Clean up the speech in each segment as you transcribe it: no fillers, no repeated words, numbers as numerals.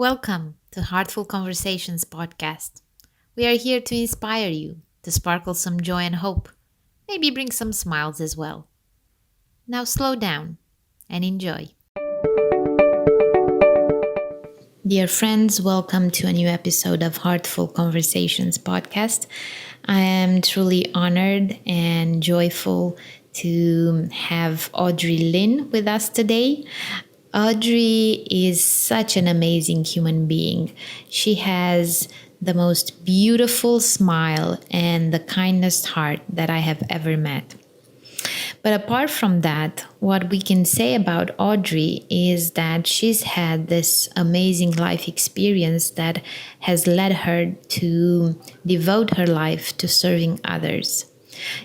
Welcome to Heartful Conversations podcast. We are here to inspire you, to sparkle some joy and hope, maybe bring some smiles as well. Now slow down and enjoy. Dear friends, welcome to a new episode of Heartful Conversations podcast. I am truly honored and joyful to have Audrey Lin with us today. Audrey is such an amazing human being. She has the most beautiful smile and the kindest heart that I have ever met. But apart from that, what we can say about Audrey is that she's had this amazing life experience that has led her to devote her life to serving others.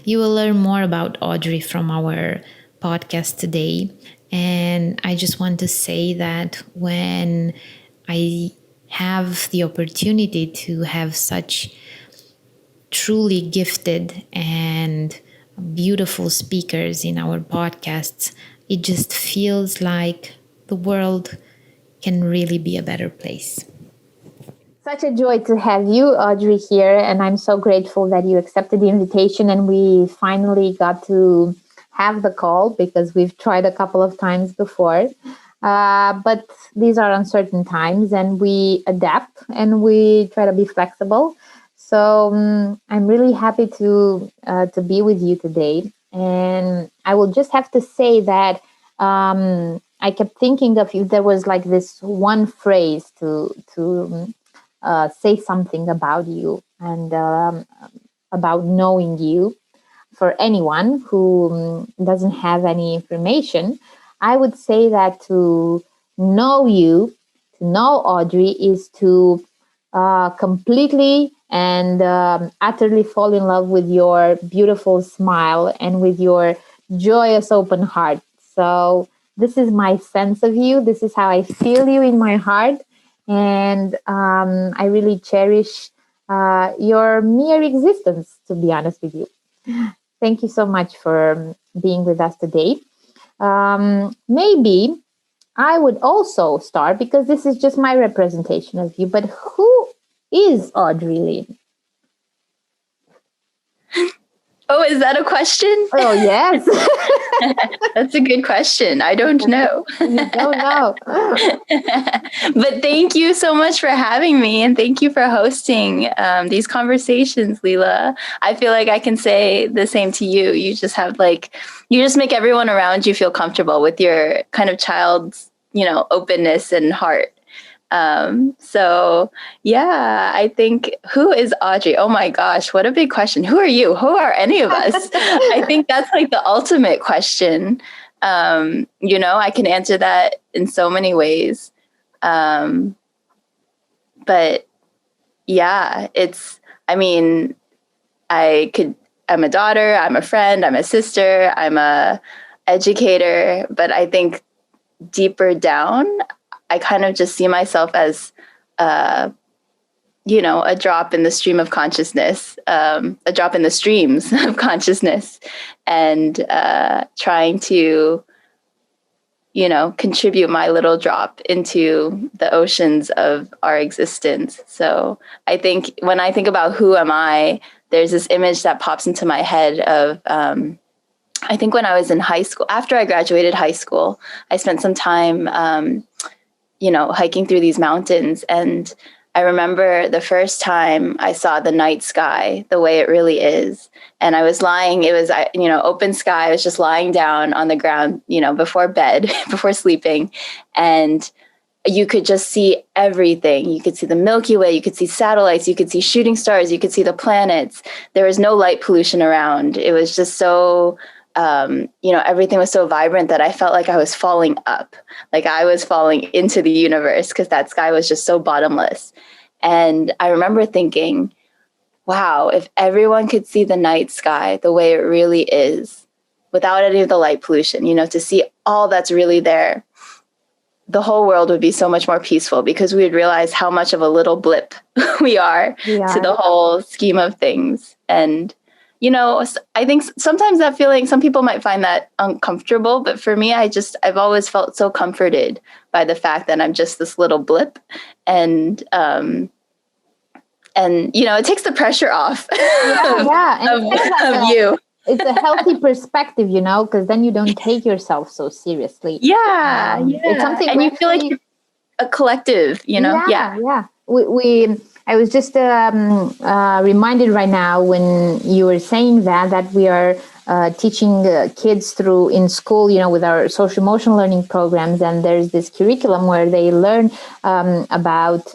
You will learn more about Audrey from our podcast today. And I just want to say that when I have the opportunity to have such truly gifted and beautiful speakers in our podcasts, it just feels like the world can really be a better place. Such a joy to have you, Audrey, here. And I'm so grateful that you accepted the invitation and we finally got to have the call because we've tried a couple of times before. But these are uncertain times and we adapt and we try to be flexible. So I'm really happy to be with you today. And I will just have to say that I kept thinking of you. There was like this one phrase to say something about you and about knowing you. For anyone who doesn't have any information, I would say that to know you, to know Audrey, is to completely and utterly fall in love with your beautiful smile and with your joyous open heart. So this is my sense of you. This is how I feel you in my heart. And I really cherish your mere existence, to be honest with you. Thank you so much for being with us today. Maybe I would also start, because this is just my representation of you, but who is Audrey Lin? Oh, is that a question? Oh, yes. That's a good question. I don't know. You don't know. But thank you so much for having me. And thank you for hosting these conversations, Leela. I feel like I can say the same to you. You just have you just make everyone around you feel comfortable with your kind of child's, openness and heart. So yeah, I think, who is Audrey? Oh my gosh, what a big question. Who are you? Who are any of us? I think that's like the ultimate question. I can answer that in so many ways. But yeah, I'm a daughter, I'm a friend, I'm a sister, I'm a educator, but I think deeper down, I kind of just see myself as, a drop in the stream of consciousness, a drop in the streams of consciousness, and trying to, contribute my little drop into the oceans of our existence. So I think when I think about who am I, there's this image that pops into my head of, I think when I was in high school, after I graduated high school, I spent some time hiking through these mountains. And I remember the first time I saw the night sky the way it really is. And I was lying, it was, open sky. I was just lying down on the ground, before bed, before sleeping. And you could just see everything. You could see the Milky Way, you could see satellites, you could see shooting stars, you could see the planets. There was no light pollution around. It was just so everything was so vibrant that I felt like I was falling up, like I was falling into the universe, because that sky was just so bottomless. And I remember thinking, wow, if everyone could see the night sky the way it really is, without any of the light pollution, to see all that's really there, the whole world would be so much more peaceful, because we would realize how much of a little blip we are to the whole scheme of things. And I think sometimes that feeling, some people might find that uncomfortable, but for me, I've always felt so comforted by the fact that I'm just this little blip, and it takes the pressure off of you. It's a healthy perspective, because then you don't take yourself so seriously. Yeah. It's something, and you feel like you're a collective, Yeah. I was just reminded right now when you were saying that we are teaching kids in school, with our social emotional learning programs, and there's this curriculum where they learn about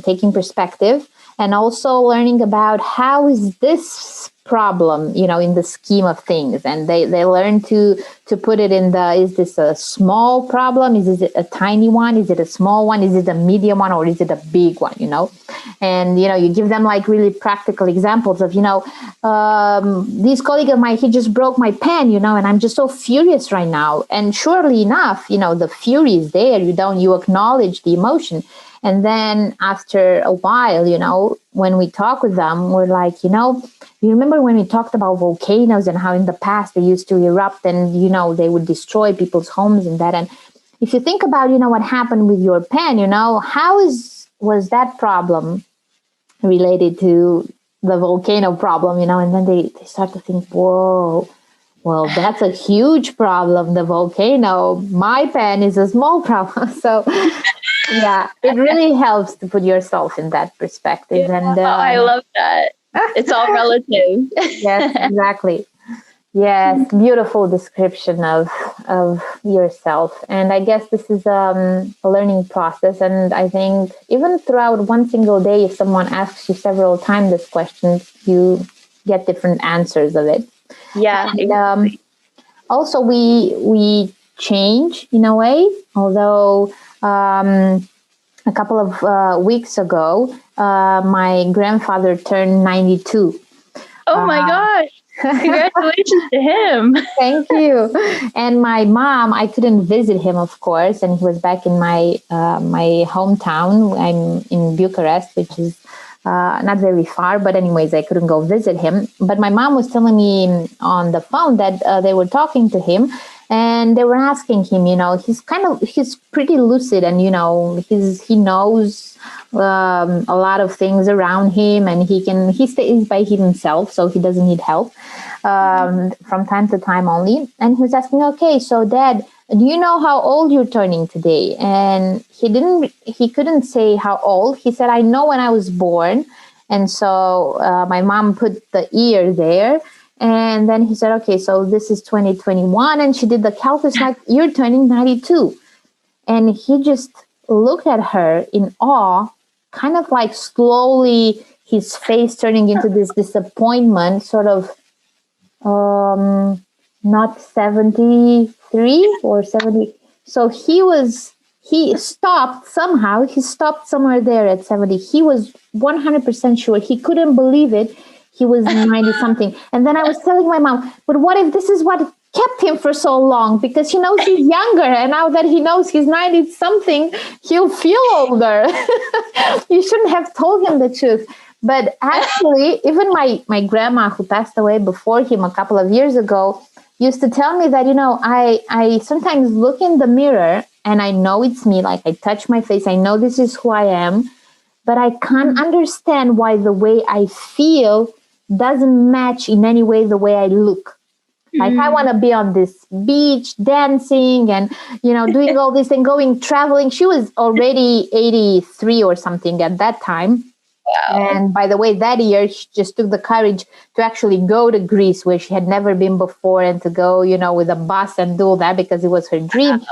taking perspective, and also learning about how is this problem, in the scheme of things, and they learn to put it in is this a small problem, is it a tiny one, is it a small one, is it a medium one, or is it a big one, and you give them like really practical examples of this colleague of mine, he just broke my pen, and I'm just so furious right now, and surely enough, the fury is there, you acknowledge the emotion. And then after a while, when we talk with them, we're like, you remember when we talked about volcanoes and how in the past they used to erupt and, they would destroy people's homes and that. And if you think about, what happened with your pen, was that problem related to the volcano problem, and then they start to think, whoa, well, that's a huge problem, the volcano. My pen is a small problem. So, yeah, it really helps to put yourself in that perspective. Yeah, and I love that. It's all relative. Yes, exactly. Yes, beautiful description of yourself. And I guess this is a learning process. And I think even throughout one single day, if someone asks you several times this question, you get different answers of it. Yeah. And, exactly. Also, we change in a way, although a couple of weeks ago, my grandfather turned 92. Oh my gosh. Congratulations to him. Thank you. And my mom, I couldn't visit him, of course, and he was back in my hometown. I'm in Bucharest, which is not very far, but anyways, I couldn't go visit him. But my mom was telling me on the phone that they were talking to him, and they were asking him, he's pretty lucid, and he knows a lot of things around him, and he stays by himself, so he doesn't need help from time to time only. And he was asking, okay, so Dad, do you know how old you're turning today? And he couldn't say how old. He said, I know when I was born. And so my mom put the year there. And then he said, okay, so this is 2021. And she did the calculus like, you're turning 92. And he just looked at her in awe, kind of like slowly his face turning into this disappointment, sort of not 73 or 70. So he stopped somehow. He stopped somewhere there at 70. He was 100% sure. He couldn't believe it. He was 90 something. And then I was telling my mom, but what if this is what kept him for so long? Because he knows he's younger. And now that he knows he's 90 something, he'll feel older. You shouldn't have told him the truth. But actually, even my grandma, who passed away before him a couple of years ago, used to tell me that, I sometimes look in the mirror and I know it's me, like I touch my face. I know this is who I am, but I can't understand why the way I feel doesn't match in any way the way I look. Like I want to be on this beach dancing and, doing all this and traveling. She was already 83 or something at that time. Wow. And by the way, that year, she just took the courage to actually go to Greece, where she had never been before, and to go, with a bus and do that because it was her dream. Wow.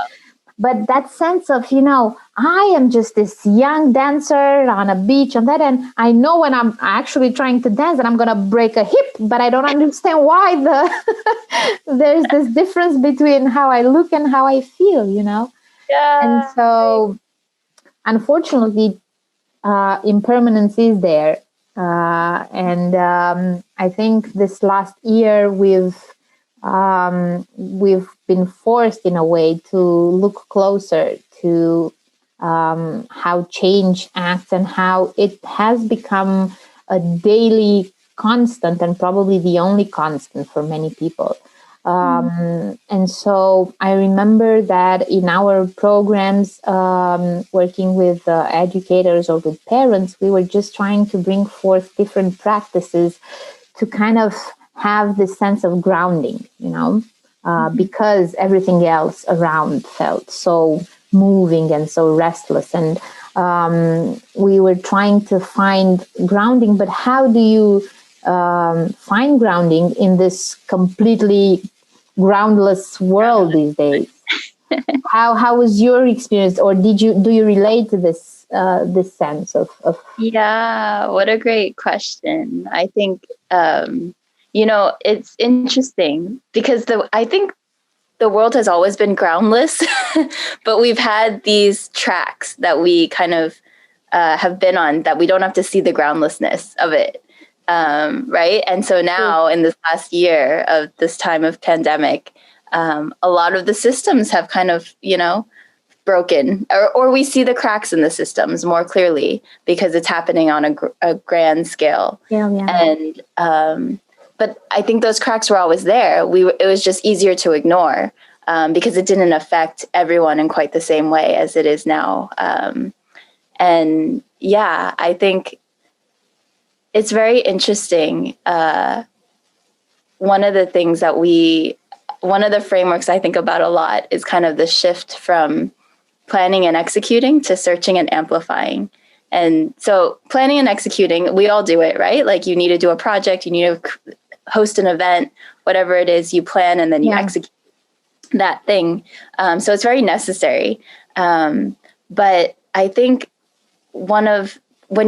But that sense of, I am just this young dancer on a beach and that, and I know when I'm actually trying to dance and I'm going to break a hip, but I don't understand why there's this difference between how I look and how I feel, Yeah. And so, unfortunately, impermanence is there. And I think this last year we've been forced in a way to look closer to how change acts and how it has become a daily constant and probably the only constant for many people. And so I remember that in our programs, working with educators or with parents, we were just trying to bring forth different practices to kind of have this sense of grounding, because everything else around felt so moving and so restless. And we were trying to find grounding, but how do you find grounding in this completely groundless world these days? How was your experience, or do you relate to this sense of Yeah, what a great question. I think it's interesting because I think the world has always been groundless, but we've had these tracks that we kind of have been on that we don't have to see the groundlessness of it. Right. And so now in this last year of this time of pandemic, a lot of the systems have kind of, broken, or we see the cracks in the systems more clearly because it's happening on a grand scale. Yeah. And, but I think those cracks were always there. It was just easier to ignore because it didn't affect everyone in quite the same way as it is now. And yeah, I think it's very interesting. One of the frameworks I think about a lot is kind of the shift from planning and executing to searching and amplifying. And so planning and executing, we all do it, right? Like you need to do a project, you need to host an event, whatever it is, you plan and then you execute that thing. So it's very necessary. But I think when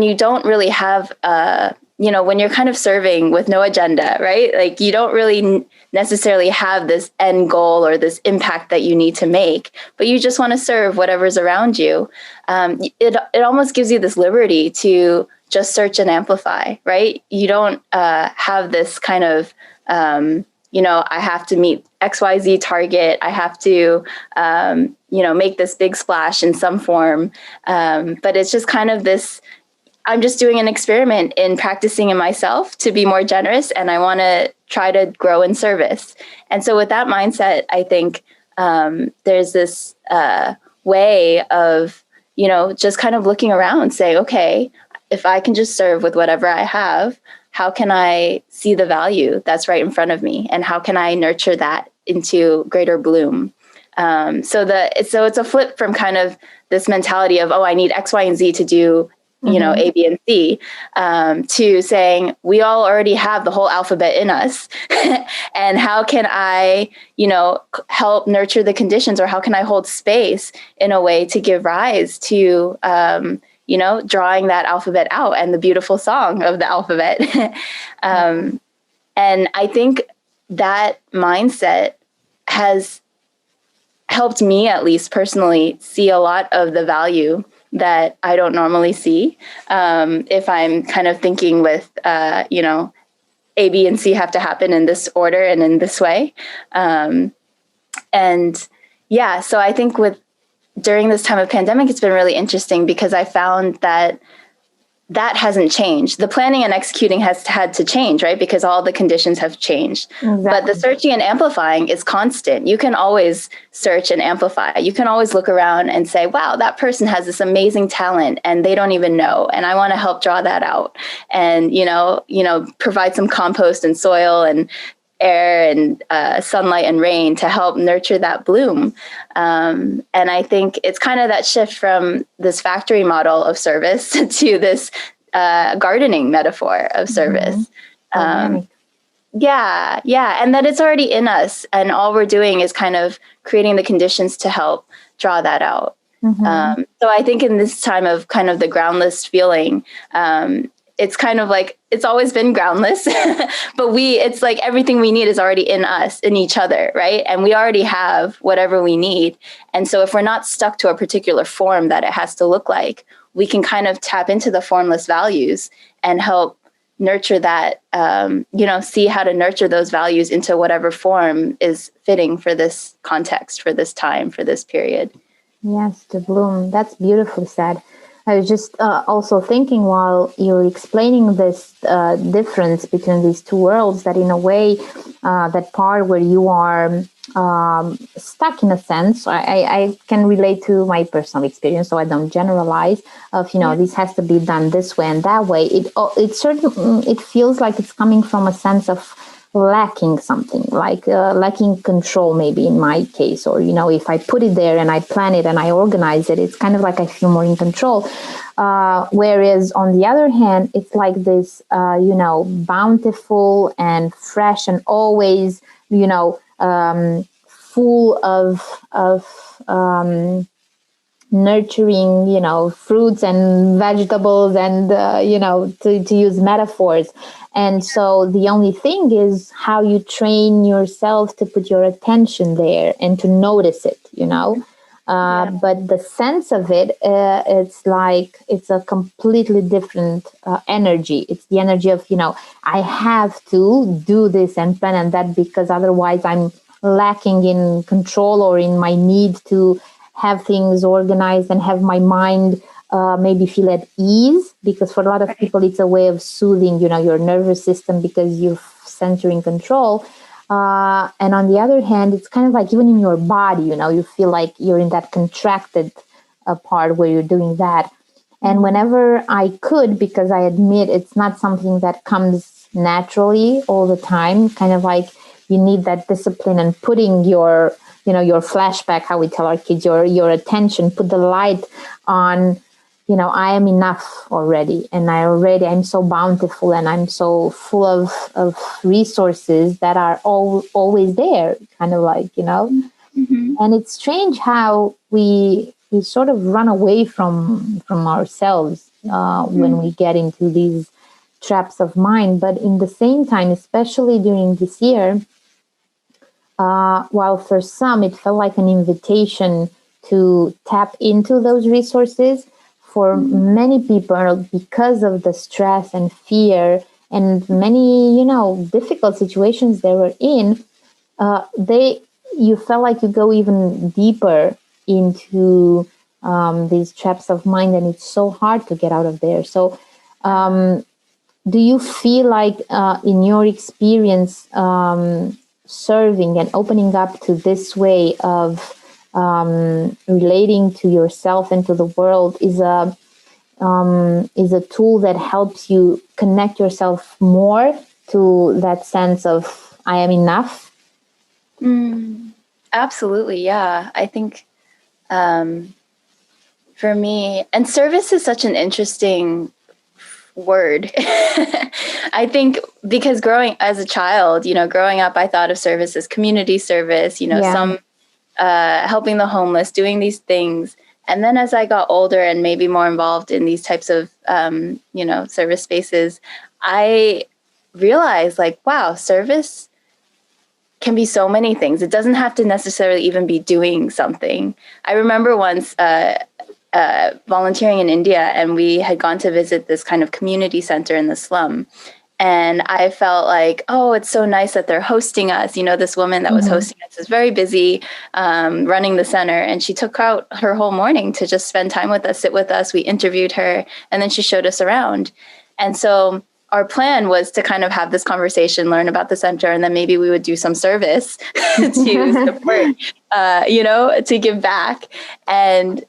you don't really have, when you're kind of serving with no agenda, right? Like you don't really necessarily have this end goal or this impact that you need to make, but you just want to serve whatever's around you. It almost gives you this liberty to just search and amplify, right? You don't have this kind of, I have to meet XYZ target. I have to, make this big splash in some form. But it's just kind of this, I'm just doing an experiment in practicing in myself to be more generous, and I want to try to grow in service. And so with that mindset, I think there's this way of, just kind of looking around, saying, okay, if I can just serve with whatever I have, how can I see the value that's right in front of me? And how can I nurture that into greater bloom? So it's a flip from kind of this mentality of, oh, I need X, Y, and Z to do A, B, and C, to saying we all already have the whole alphabet in us. And how can I, help nurture the conditions, or how can I hold space in a way to give rise to, drawing that alphabet out and the beautiful song of the alphabet. And I think that mindset has helped me, at least personally, see a lot of the value that I don't normally see. If I'm kind of thinking with, A, B, and C have to happen in this order and in this way. So I think during this time of pandemic, it's been really interesting because I found that hasn't changed. The planning and executing has had to change, right? Because all the conditions have changed. Exactly. But the searching and amplifying is constant. You can always search and amplify. You can always look around and say, wow, that person has this amazing talent and they don't even know. And I want to help draw that out and, provide some compost and soil and air and sunlight and rain to help nurture that bloom. And I think it's kind of that shift from this factory model of service to this gardening metaphor of service. And that it's already in us, and all we're doing is kind of creating the conditions to help draw that out. So I think in this time of kind of the groundless feeling, it's kind of like, it's always been groundless, but it's like everything we need is already in us, in each other, right? And we already have whatever we need. And so if we're not stuck to a particular form that it has to look like, we can kind of tap into the formless values and help nurture that, see how to nurture those values into whatever form is fitting for this context, for this time, for this period. Yes, to bloom. That's beautifully said. I was just also thinking while you're explaining this difference between these two worlds, that in a way, that part where you are stuck in a sense, I can relate to my personal experience, so I don't generalize of, this has to be done this way and that way. It feels like it's coming from a sense of lacking something, like lacking control, maybe in my case, or if I put it there and I plan it and I organize it, it's kind of like I feel more in control, whereas on the other hand, it's like this bountiful and fresh and always full of nurturing, fruits and vegetables and, to use metaphors. And so the only thing is how you train yourself to put your attention there and to notice it, But the sense of it, it's like it's a completely different energy. It's the energy of, I have to do this and plan and that because otherwise I'm lacking in control or in my need to have things organized and have my mind maybe feel at ease, because for a lot of people it's a way of soothing your nervous system because you sense you're in control, and on the other hand, it's kind of like even in your body, you feel like you're in that contracted part where you're doing that. And whenever I could, because I admit it's not something that comes naturally all the time, kind of like you need that discipline and putting your flashback, how we tell our kids, your attention, put the light on, I am enough already. And I'm so bountiful and I'm so full of resources that are always there, kind of like, Mm-hmm. And it's strange how we sort of run away from ourselves when we get into these traps of mind. But in the same time, especially during this year, while for some it felt like an invitation to tap into those resources, for many people, because of the stress and fear and many, difficult situations they were in, you felt like you go even deeper into these traps of mind, and it's so hard to get out of there. So, do you feel like, in your experience, serving and opening up to this way of relating to yourself and to the world is a tool that helps you connect yourself more to that sense of I am enough? Absolutely, yeah. I think for me, and service is such an interesting word. I think because growing as a child, growing up, I thought of service as community service, some helping the homeless, doing these things. And then as I got older and maybe more involved in these types of, service spaces, I realized like, wow, service can be so many things. It doesn't have to necessarily even be doing something. I remember once volunteering in India, and we had gone to visit this kind of community center in the slum. And I felt like, oh, it's so nice that they're hosting us. This woman that was hosting us is very busy running the center. And she took out her whole morning to just spend time with us, sit with us. We interviewed her, and then she showed us around. And so our plan was to kind of have this conversation, learn about the center, and then maybe we would do some service to support, to give back. And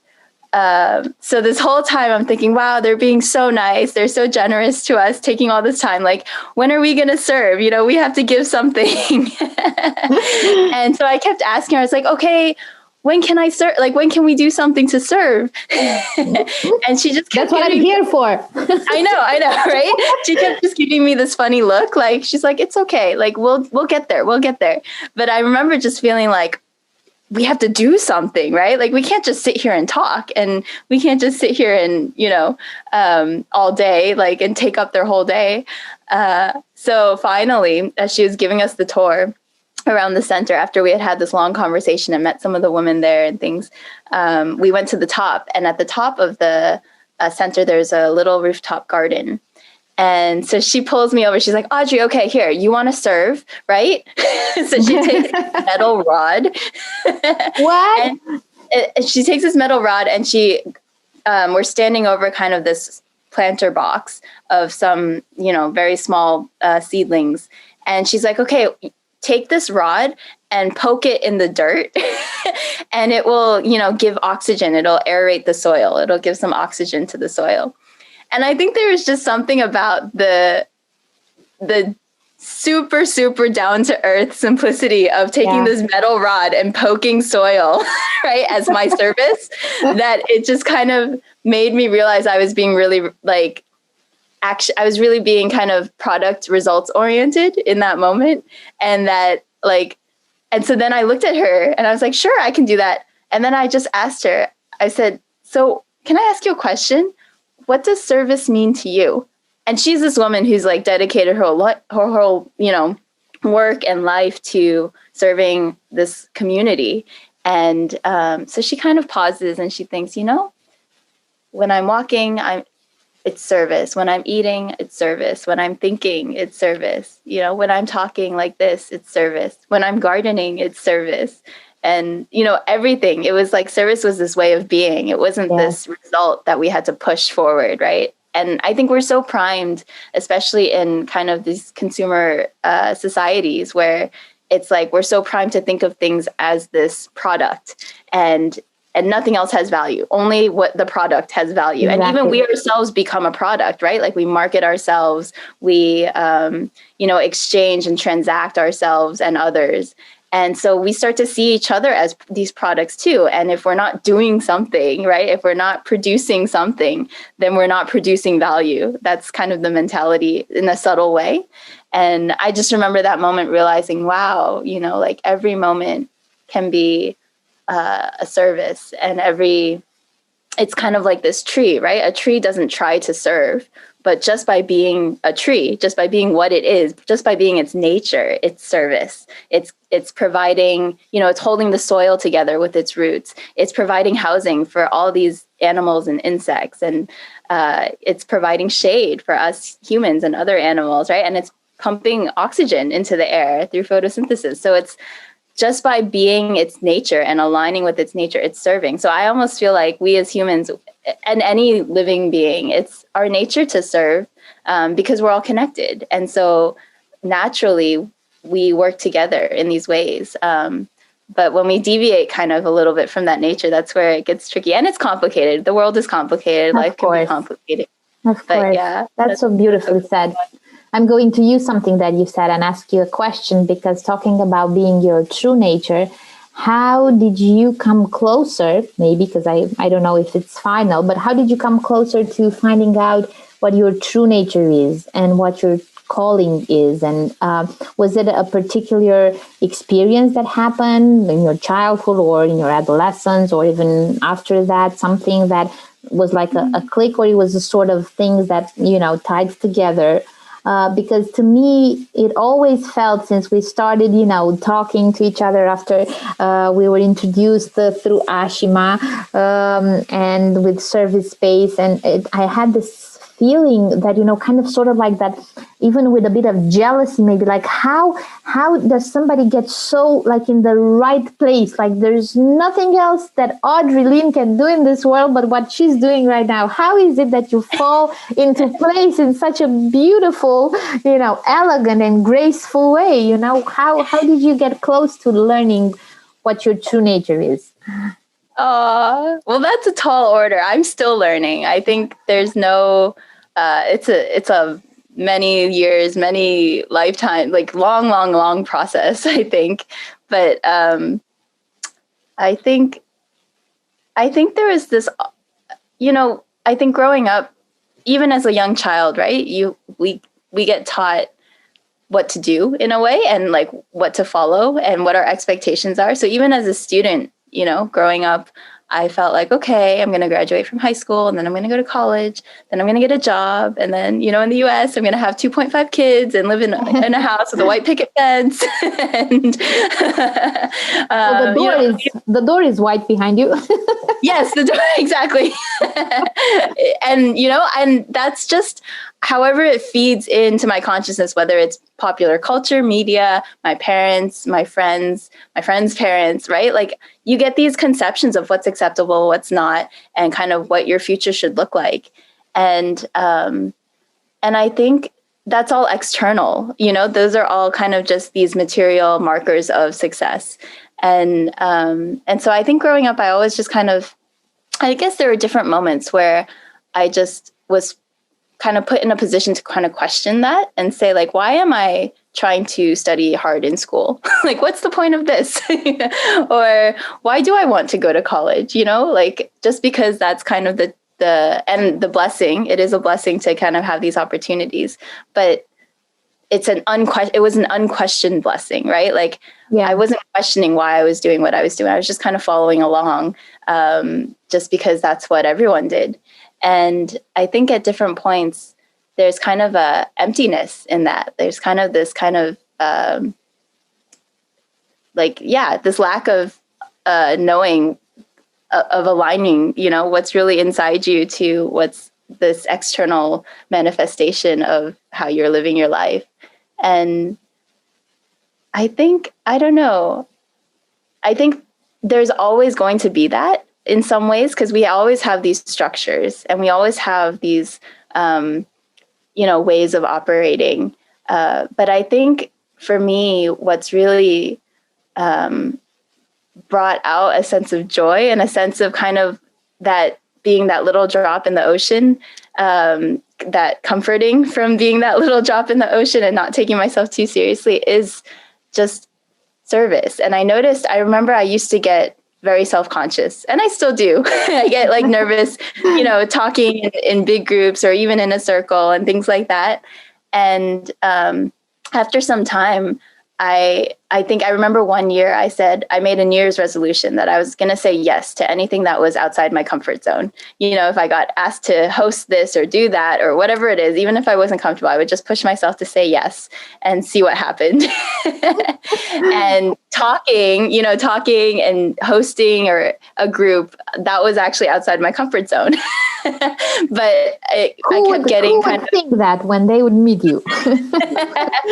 so this whole time I'm thinking, wow, they're being so nice. They're so generous to us, taking all this time. Like, when are we going to serve? We have to give something. And so I kept asking her, I was like, okay, when can I serve? Like, when can we do something to serve? And she just kept That's what I'm here for. I know, right? She kept just giving me this funny look. Like, she's like, it's okay. Like, we'll get there. We'll get there. But I remember just feeling like, we have to do something, right? Like, we can't just sit here and talk, and we can't just sit here and, all day, like, and take up their whole day. So finally, as she was giving us the tour around the center, after we had this long conversation and met some of the women there and things, we went to the top, and at the top of the center, there's a little rooftop garden. And so she pulls me over. She's like, Audrey, okay, here, you want to serve, right? So she takes a metal rod. What? And she takes this metal rod, and she we're standing over kind of this planter box of some, very small seedlings. And she's like, okay, take this rod and poke it in the dirt and it will, give oxygen. It'll aerate the soil. It'll give some oxygen to the soil. And I think there was just something about the super, super down to earth simplicity of taking this metal rod and poking soil, right, as my service, that it just kind of made me realize I was being really I was really being kind of product results oriented in that moment. And that and so then I looked at her and I was like, sure, I can do that. And then I just asked her, I said, so can I ask you a question? What does service mean to you? And she's this woman who's dedicated her whole, work and life to serving this community. And so she kind of pauses and she thinks, when I'm walking, it's service. When I'm eating, it's service. When I'm thinking, it's service. When I'm talking like this, it's service. When I'm gardening, it's service. And, everything. It was like service was this way of being. It wasn't this result that we had to push forward, right? And I think we're so primed, especially in kind of these consumer societies where it's like we're so primed to think of things as this product and nothing else has value. Only what the product has value. Exactly. And even we ourselves become a product, right? We market ourselves, we, exchange and transact ourselves and others. And so we start to see each other as these products too. And if we're not doing something, right, if we're not producing something, then we're not producing value. That's kind of the mentality in a subtle way. And I just remember that moment realizing, wow, every moment can be a service, and it's kind of like this tree, right? A tree doesn't try to serve, but just by being a tree, just by being what it is, just by being its nature, it's service. It's providing, it's holding the soil together with its roots. It's providing housing for all these animals and insects, and it's providing shade for us humans and other animals, right? And it's pumping oxygen into the air through photosynthesis. So it's just by being its nature and aligning with its nature, it's serving. So I almost feel like we as humans and any living being, it's our nature to serve because we're all connected. And so naturally, we work together in these ways. But when we deviate kind of a little bit from that nature, that's where it gets tricky. And it's complicated. The world is complicated. Life can be complicated. Of course. Yeah, that's so beautifully said. I'm going to use something that you said and ask you a question, because talking about being your true nature, how did you come closer, maybe, because I don't know if it's final, but how did you come closer to finding out what your true nature is and what your calling is? And was it a particular experience that happened in your childhood or in your adolescence or even after that, something that was like a click, or it was a sort of things that, tied together? Because to me, it always felt, since we started, talking to each other after we were introduced through Ashima and with ServiceSpace, and I had this feeling that, kind of sort of like that, even with a bit of jealousy, maybe like how does somebody get so in the right place? Like there's nothing else that Audrey Lin can do in this world but what she's doing right now. How is it that you fall into place in such a beautiful, elegant and graceful way? How did you get close to learning what your true nature is? Well, that's a tall order. I'm still learning. I think there's no, it's a many years, many lifetime, long process, I think. But I think there is this, I think growing up, even as a young child, right? We get taught what to do in a way, and what to follow and what our expectations are. So even as a student, growing up, I felt like, okay, I'm going to graduate from high school, and then I'm going to go to college, then I'm going to get a job. And then, in the US, I'm going to have 2.5 kids and live in a house with a white picket fence. And the door is white behind you. Yes, the door, exactly. And, and that's just, however it feeds into my consciousness, whether it's popular culture, media, my parents, my friends' parents, right? Like you get these conceptions of what's acceptable, what's not, and kind of what your future should look like. And I think that's all external, you know, those are all kind of just these material markers of success. And so I think growing up, I always just kind of, I guess there were different moments where I just was kind of put in a position to kind of question that and say, like, why am I trying to study hard in school? Like, what's the point of this? Or why do I want to go to college? You know, like, just because that's kind of the blessing, it is a blessing to kind of have these opportunities, but it was an unquestioned blessing, right? Like, I wasn't questioning why I was doing what I was doing. I was just kind of following along, just because that's what everyone did. And I think at different points, there's kind of a emptiness in that. There's kind of this kind of, this lack of knowing, of aligning, you know, what's really inside you to what's this external manifestation of how you're living your life. And I think there's always going to be that in some ways, because we always have these structures and we always have these, ways of operating. But I think for me, what's really brought out a sense of joy and a sense of kind of that being that little drop in the ocean, that comforting from being that little drop in the ocean and not taking myself too seriously, is just service. And I remember I used to get very self-conscious, and I still do. I get like nervous, you know, talking in big groups or even in a circle and things like that. And after some time, I think I remember one year I made a New Year's resolution that I was going to say yes to anything that was outside my comfort zone. You know, if I got asked to host this or do that or whatever it is, even if I wasn't comfortable, I would just push myself to say yes and see what happened. And talking and hosting or a group, that was actually outside my comfort zone. But I kept getting kind of think that when they would meet you.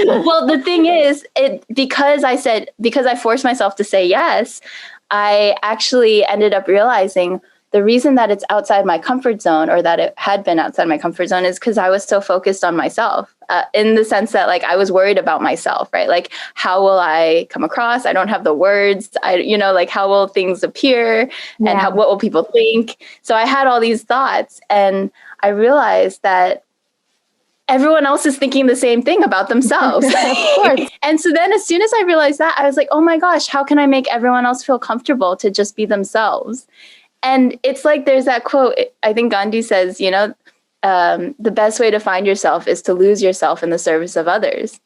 Well, the thing is, because I forced myself to say yes, I actually ended up realizing the reason that it's outside my comfort zone, or that it had been outside my comfort zone, is because I was so focused on myself, in the sense that, like, I was worried about myself, right? Like, how will I come across? I don't have the words. How will things appear? And what will people think? So I had all these thoughts, and I realized that everyone else is thinking the same thing about themselves. And so then as soon as I realized that, I was like, oh my gosh, how can I make everyone else feel comfortable to just be themselves? And it's like, there's that quote, I think Gandhi says, you know, the best way to find yourself is to lose yourself in the service of others.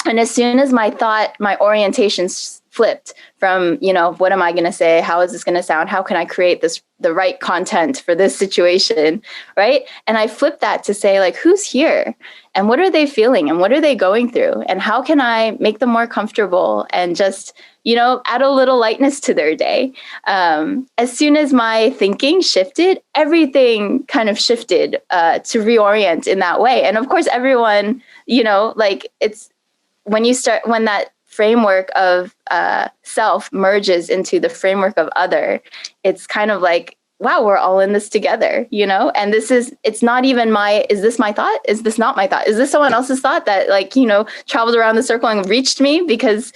And as soon as my orientation flipped from, you know, what am I going to say? How is this going to sound? How can I create the right content for this situation? Right. And I flipped that to say, like, who's here and what are they feeling and what are they going through? And how can I make them more comfortable and just, you know, add a little lightness to their day? As soon as my thinking shifted, everything kind of shifted to reorient in that way. And of course, everyone, you know, like, it's when that framework of self merges into the framework of other, it's kind of like, wow, we're all in this together, you know? And it's not even is this my thought? Is this not my thought? Is this someone else's thought that, like, you know, traveled around the circle and reached me? Because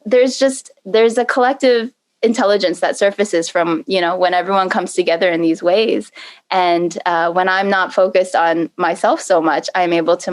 there's a collective intelligence that surfaces from, you know, when everyone comes together in these ways. And when I'm not focused on myself so much, I'm able to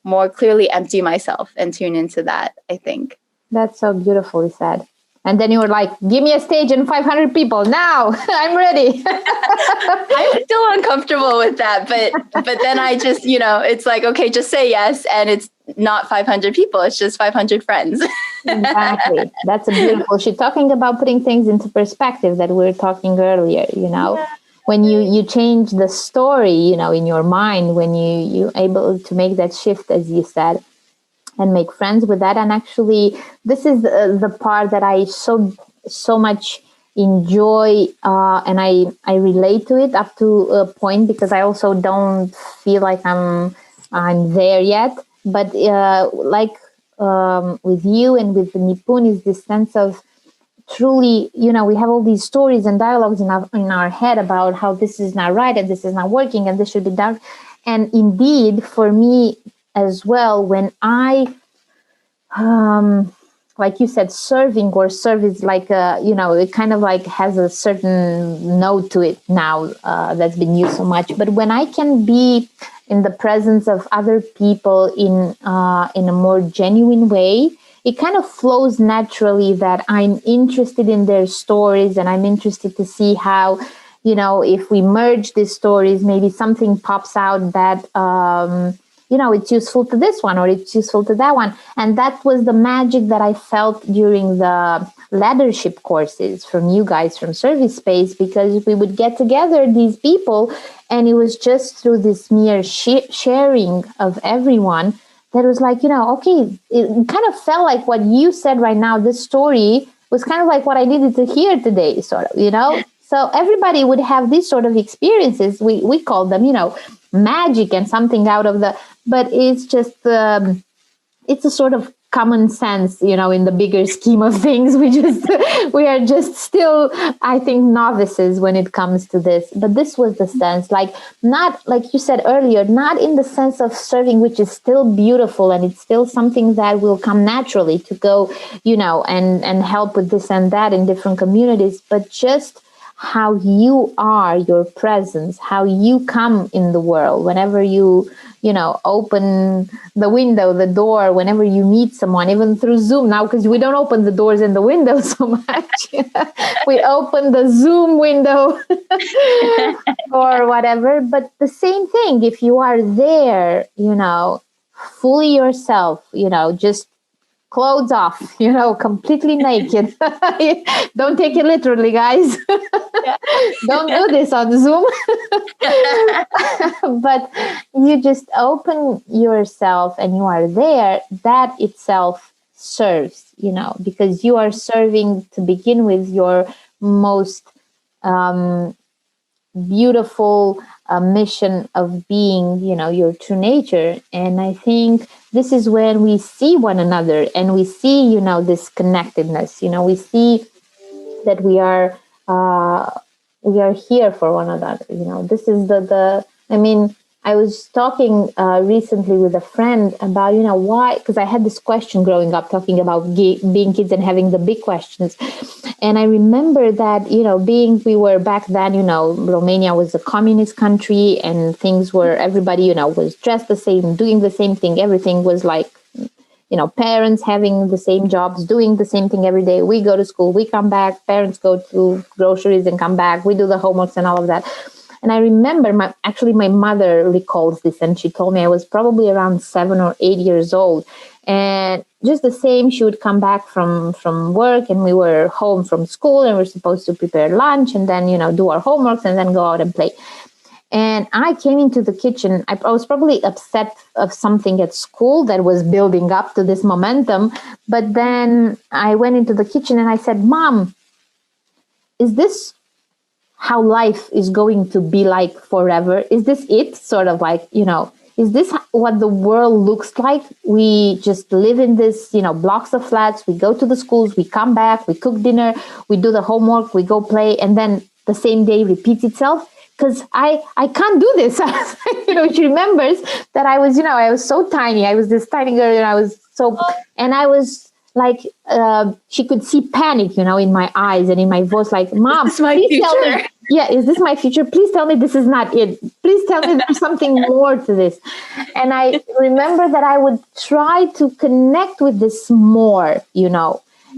more clearly empty myself and tune into that, I think. That's so beautifully said. And then you were like, give me a stage and 500 people now. I'm ready. I'm still uncomfortable with that. But then I just, you know, it's like, okay, just say yes. And it's not 500 people. It's just 500 friends. Exactly. That's a beautiful. She's talking about putting things into perspective that we were talking earlier, you know. Yeah. When you change the story, you know, in your mind, when you're able to make that shift, as you said, and make friends with that. And actually, this is the part that I so much enjoy, and I relate to it up to a point, because I also don't feel like I'm there yet. But like with you and with the Nipun, is this sense of truly, we have all these stories and dialogues in our head about how this is not right and this is not working and this should be done. And indeed, for me as well, when I like you said, serving or service, like it kind of like has a certain note to it now, that's been used so much. But when I can be in the presence of other people in a more genuine way, it kind of flows naturally, that I'm interested in their stories, and I'm interested to see how, if we merge these stories, maybe something pops out that it's useful to this one or it's useful to that one. And that was the magic that I felt during the laddership courses from you guys from ServiceSpace, because we would get together, these people, and it was just through this mere sharing of everyone that was like, okay, it kind of felt like what you said right now. This story was kind of like what I needed to hear today, sort of, So everybody would have these sort of experiences. We call them, magic and something out of but it's just, it's a sort of common sense, in the bigger scheme of things. We are just still, I think, novices when it comes to this. But this was the sense, like, not like you said earlier, not in the sense of serving, which is still beautiful and it's still something that will come naturally to go, and help with this and that in different communities, but just how you are, your presence, how you come in the world, whenever you open the window, the door, whenever you meet someone, even through Zoom now, because we don't open the doors and the windows so much. We open the Zoom window or whatever. But the same thing, if you are there, fully yourself, just clothes off, completely naked. Don't take it literally, guys. Don't do this on Zoom. But you just open yourself and you are there. That itself serves, because you are serving, to begin with, your most beautiful mission of being, your true nature. And I think this is when we see one another and we see, this connectedness. We see that we are here for one another. This is I was talking recently with a friend about, why, because I had this question growing up, talking about being kids and having the big questions. And I remember that, we were back then, Romania was a communist country, and things were, everybody, was dressed the same, doing the same thing. Everything was like, parents having the same jobs, doing the same thing every day. We go to school, we come back, parents go to groceries and come back. We do the homeworks and all of that. And I remember my mother recalls this, and she told me I was probably around 7 or 8 years old. And just the same, she would come back from work, and we were home from school, and we're supposed to prepare lunch and then, do our homeworks and then go out and play. And I came into the kitchen. I was probably upset of something at school that was building up to this momentum. But then I went into the kitchen and I said, Mom, is this how life is going to be like forever? Is this it? Sort of like, is this what the world looks like? We just live in this, blocks of flats. We go to the schools, we come back, we cook dinner, we do the homework, we go play, and then the same day repeats itself. Because I can't do this. She remembers that I was so tiny. I was this tiny girl, and I was like, she could see panic, in my eyes and in my voice, like, Mom, please tell me, is this my future? Please tell me this is not it. Please tell me there's something more to this. And I remember that I would try to connect with this more,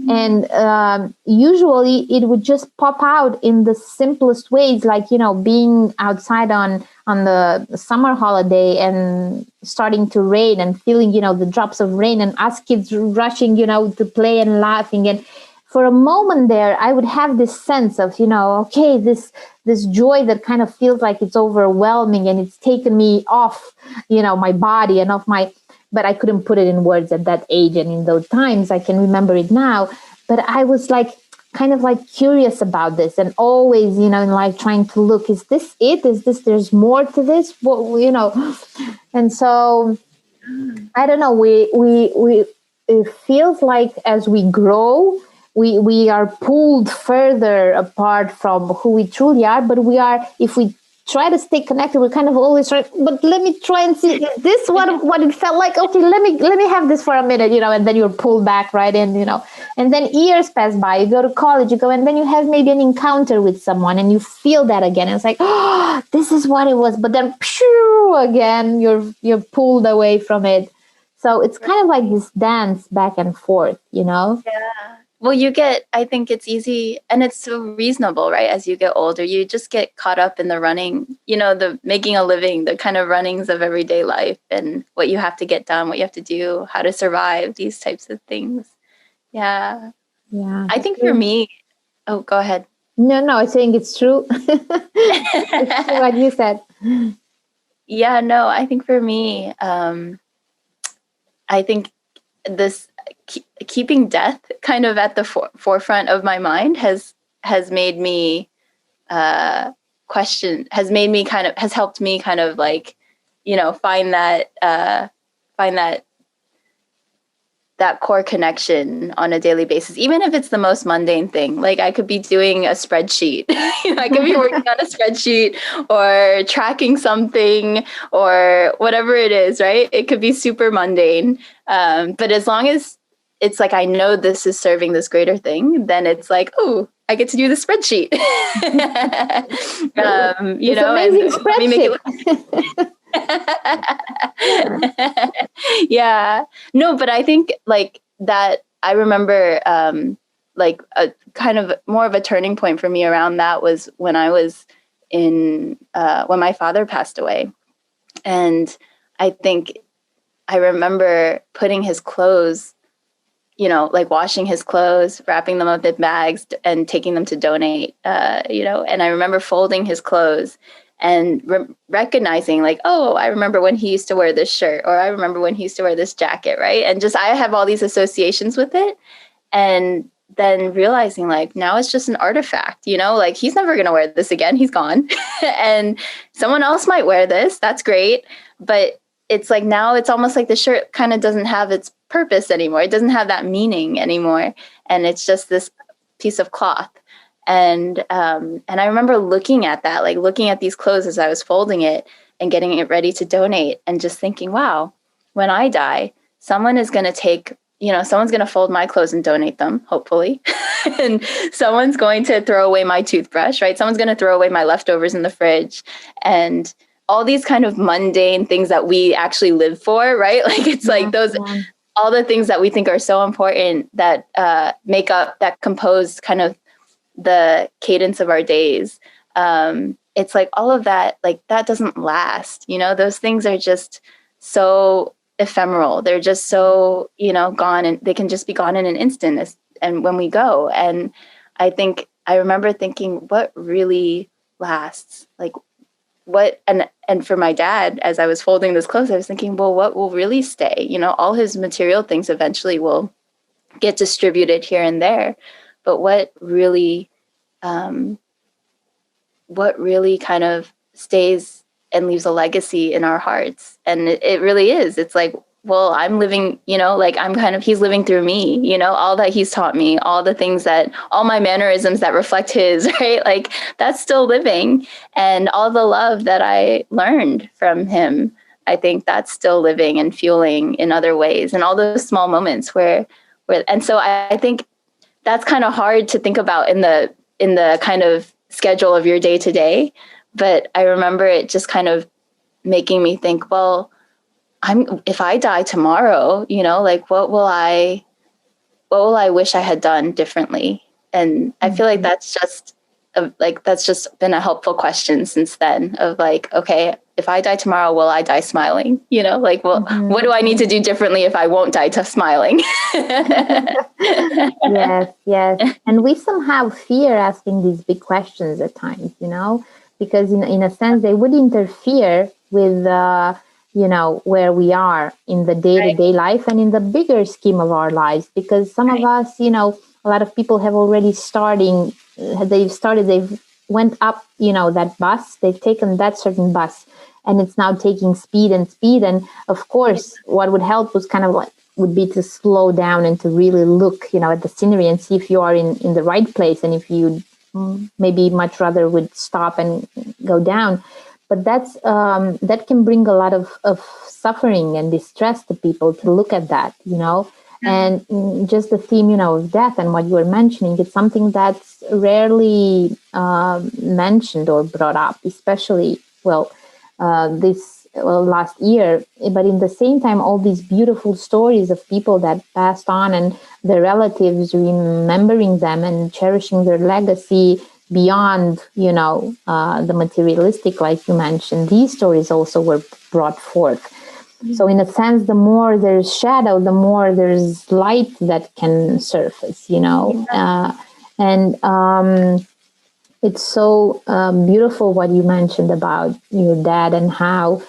and usually it would just pop out in the simplest ways, like, being outside on the summer holiday and starting to rain and feeling, the drops of rain, and us kids rushing, to play and laughing. And for a moment there, I would have this sense of, okay, this joy that kind of feels like it's overwhelming and it's taken me off, my body and off but I couldn't put it in words at that age and in those times. I can remember it now. But I was like, kind of like curious about this and always, like trying to look, is this it? Is this, there's more to this? What. And so I don't know, we it feels like as we grow, we are pulled further apart from who we truly are, but we are, if we try to stay connected, we're kind of always trying, but let me try and see, is this what it felt like? Okay, let me have this for a minute, and then you're pulled back right in, and then years pass by, you go to college, and then you have maybe an encounter with someone and you feel that again, and it's like, oh, this is what it was, but then again you're pulled away from it. So it's kind of like this dance back and forth, Yeah. Well, I think it's easy and it's so reasonable, right? As you get older, you just get caught up in the running, the making a living, the kind of runnings of everyday life and what you have to get done, what you have to do, how to survive, these types of things. Yeah. Yeah. I think for me, oh, go ahead. No, I think it's true. It's true what you said. Yeah, no, I think for me, I think this keeping death kind of at the forefront of my mind has made me question, has helped me kind of like, find that core connection on a daily basis, even if it's the most mundane thing. Like I could be doing a spreadsheet, I could be working on a spreadsheet or tracking something or whatever it is, right? It could be super mundane. But as long as it's like, I know this is serving this greater thing, then it's like, oh, I get to do the spreadsheet. Amazing spreadsheet. Yeah, no, but I think like that, I remember like a kind of more of a turning point for me around that was when I was when my father passed away. And I think I remember putting his clothes, like washing his clothes, wrapping them up in bags and taking them to donate, and I remember folding his clothes and recognizing like, oh, I remember when he used to wear this shirt, or I remember when he used to wear this jacket, right? And just, I have all these associations with it. And then realizing like, now it's just an artifact, like he's never going to wear this again. He's gone. And someone else might wear this. That's great. But it's like, now it's almost like the shirt kind of doesn't have its purpose anymore. It doesn't have that meaning anymore. And it's just this piece of cloth. And I remember looking at that, like looking at these clothes as I was folding it and getting it ready to donate and just thinking, wow, when I die, someone is going to take, someone's going to fold my clothes and donate them, hopefully. And someone's going to throw away my toothbrush, right? Someone's going to throw away my leftovers in the fridge. And all these kind of mundane things that we actually live for, right? Like it's like those, all the things that we think are so important that make up, that compose kind of the cadence of our days. It's like all of that, like that doesn't last, those things are just so ephemeral. They're just so, gone, and they can just be gone in an instant. And when we go, and I think I remember thinking, what really lasts? Like what, and for my dad, as I was folding this clothes, I was thinking, well, what will really stay? All his material things eventually will get distributed here and there. But what really kind of stays and leaves a legacy in our hearts? And it really is. It's like, well, I'm living, like he's living through me, all that he's taught me, all the things all my mannerisms that reflect his, right? Like that's still living. And all the love that I learned from him, I think that's still living and fueling in other ways. And all those small moments where, and so I think that's kind of hard to think about in the kind of schedule of your day to day. But I remember it just kind of making me think, well, if I die tomorrow, like what will I wish I had done differently? And I feel like that's just been a helpful question since then, of like, okay, if I die tomorrow, will I die smiling? Like, well, what do I need to do differently if I won't die smiling? Yes. And we somehow fear asking these big questions at times, because in a sense, they would interfere with, where we are in the day-to-day life and in the bigger scheme of our lives. Because some of us, a lot of people have already they've went up, that bus, they've taken that certain bus, and it's now taking speed. And of course, what would help was would be to slow down and to really look, at the scenery and see if you are in the right place, and if you maybe much rather would stop and go down. But that can bring a lot of suffering and distress to people to look at that, and just the theme, of death and what you were mentioning, it's something that's rarely mentioned or brought up, especially, last year. But in the same time, all these beautiful stories of people that passed on and their relatives remembering them and cherishing their legacy beyond, the materialistic, like you mentioned, these stories also were brought forth. So in a sense, the more there's shadow, the more there's light that can surface, and it's so beautiful what you mentioned about your dad, and how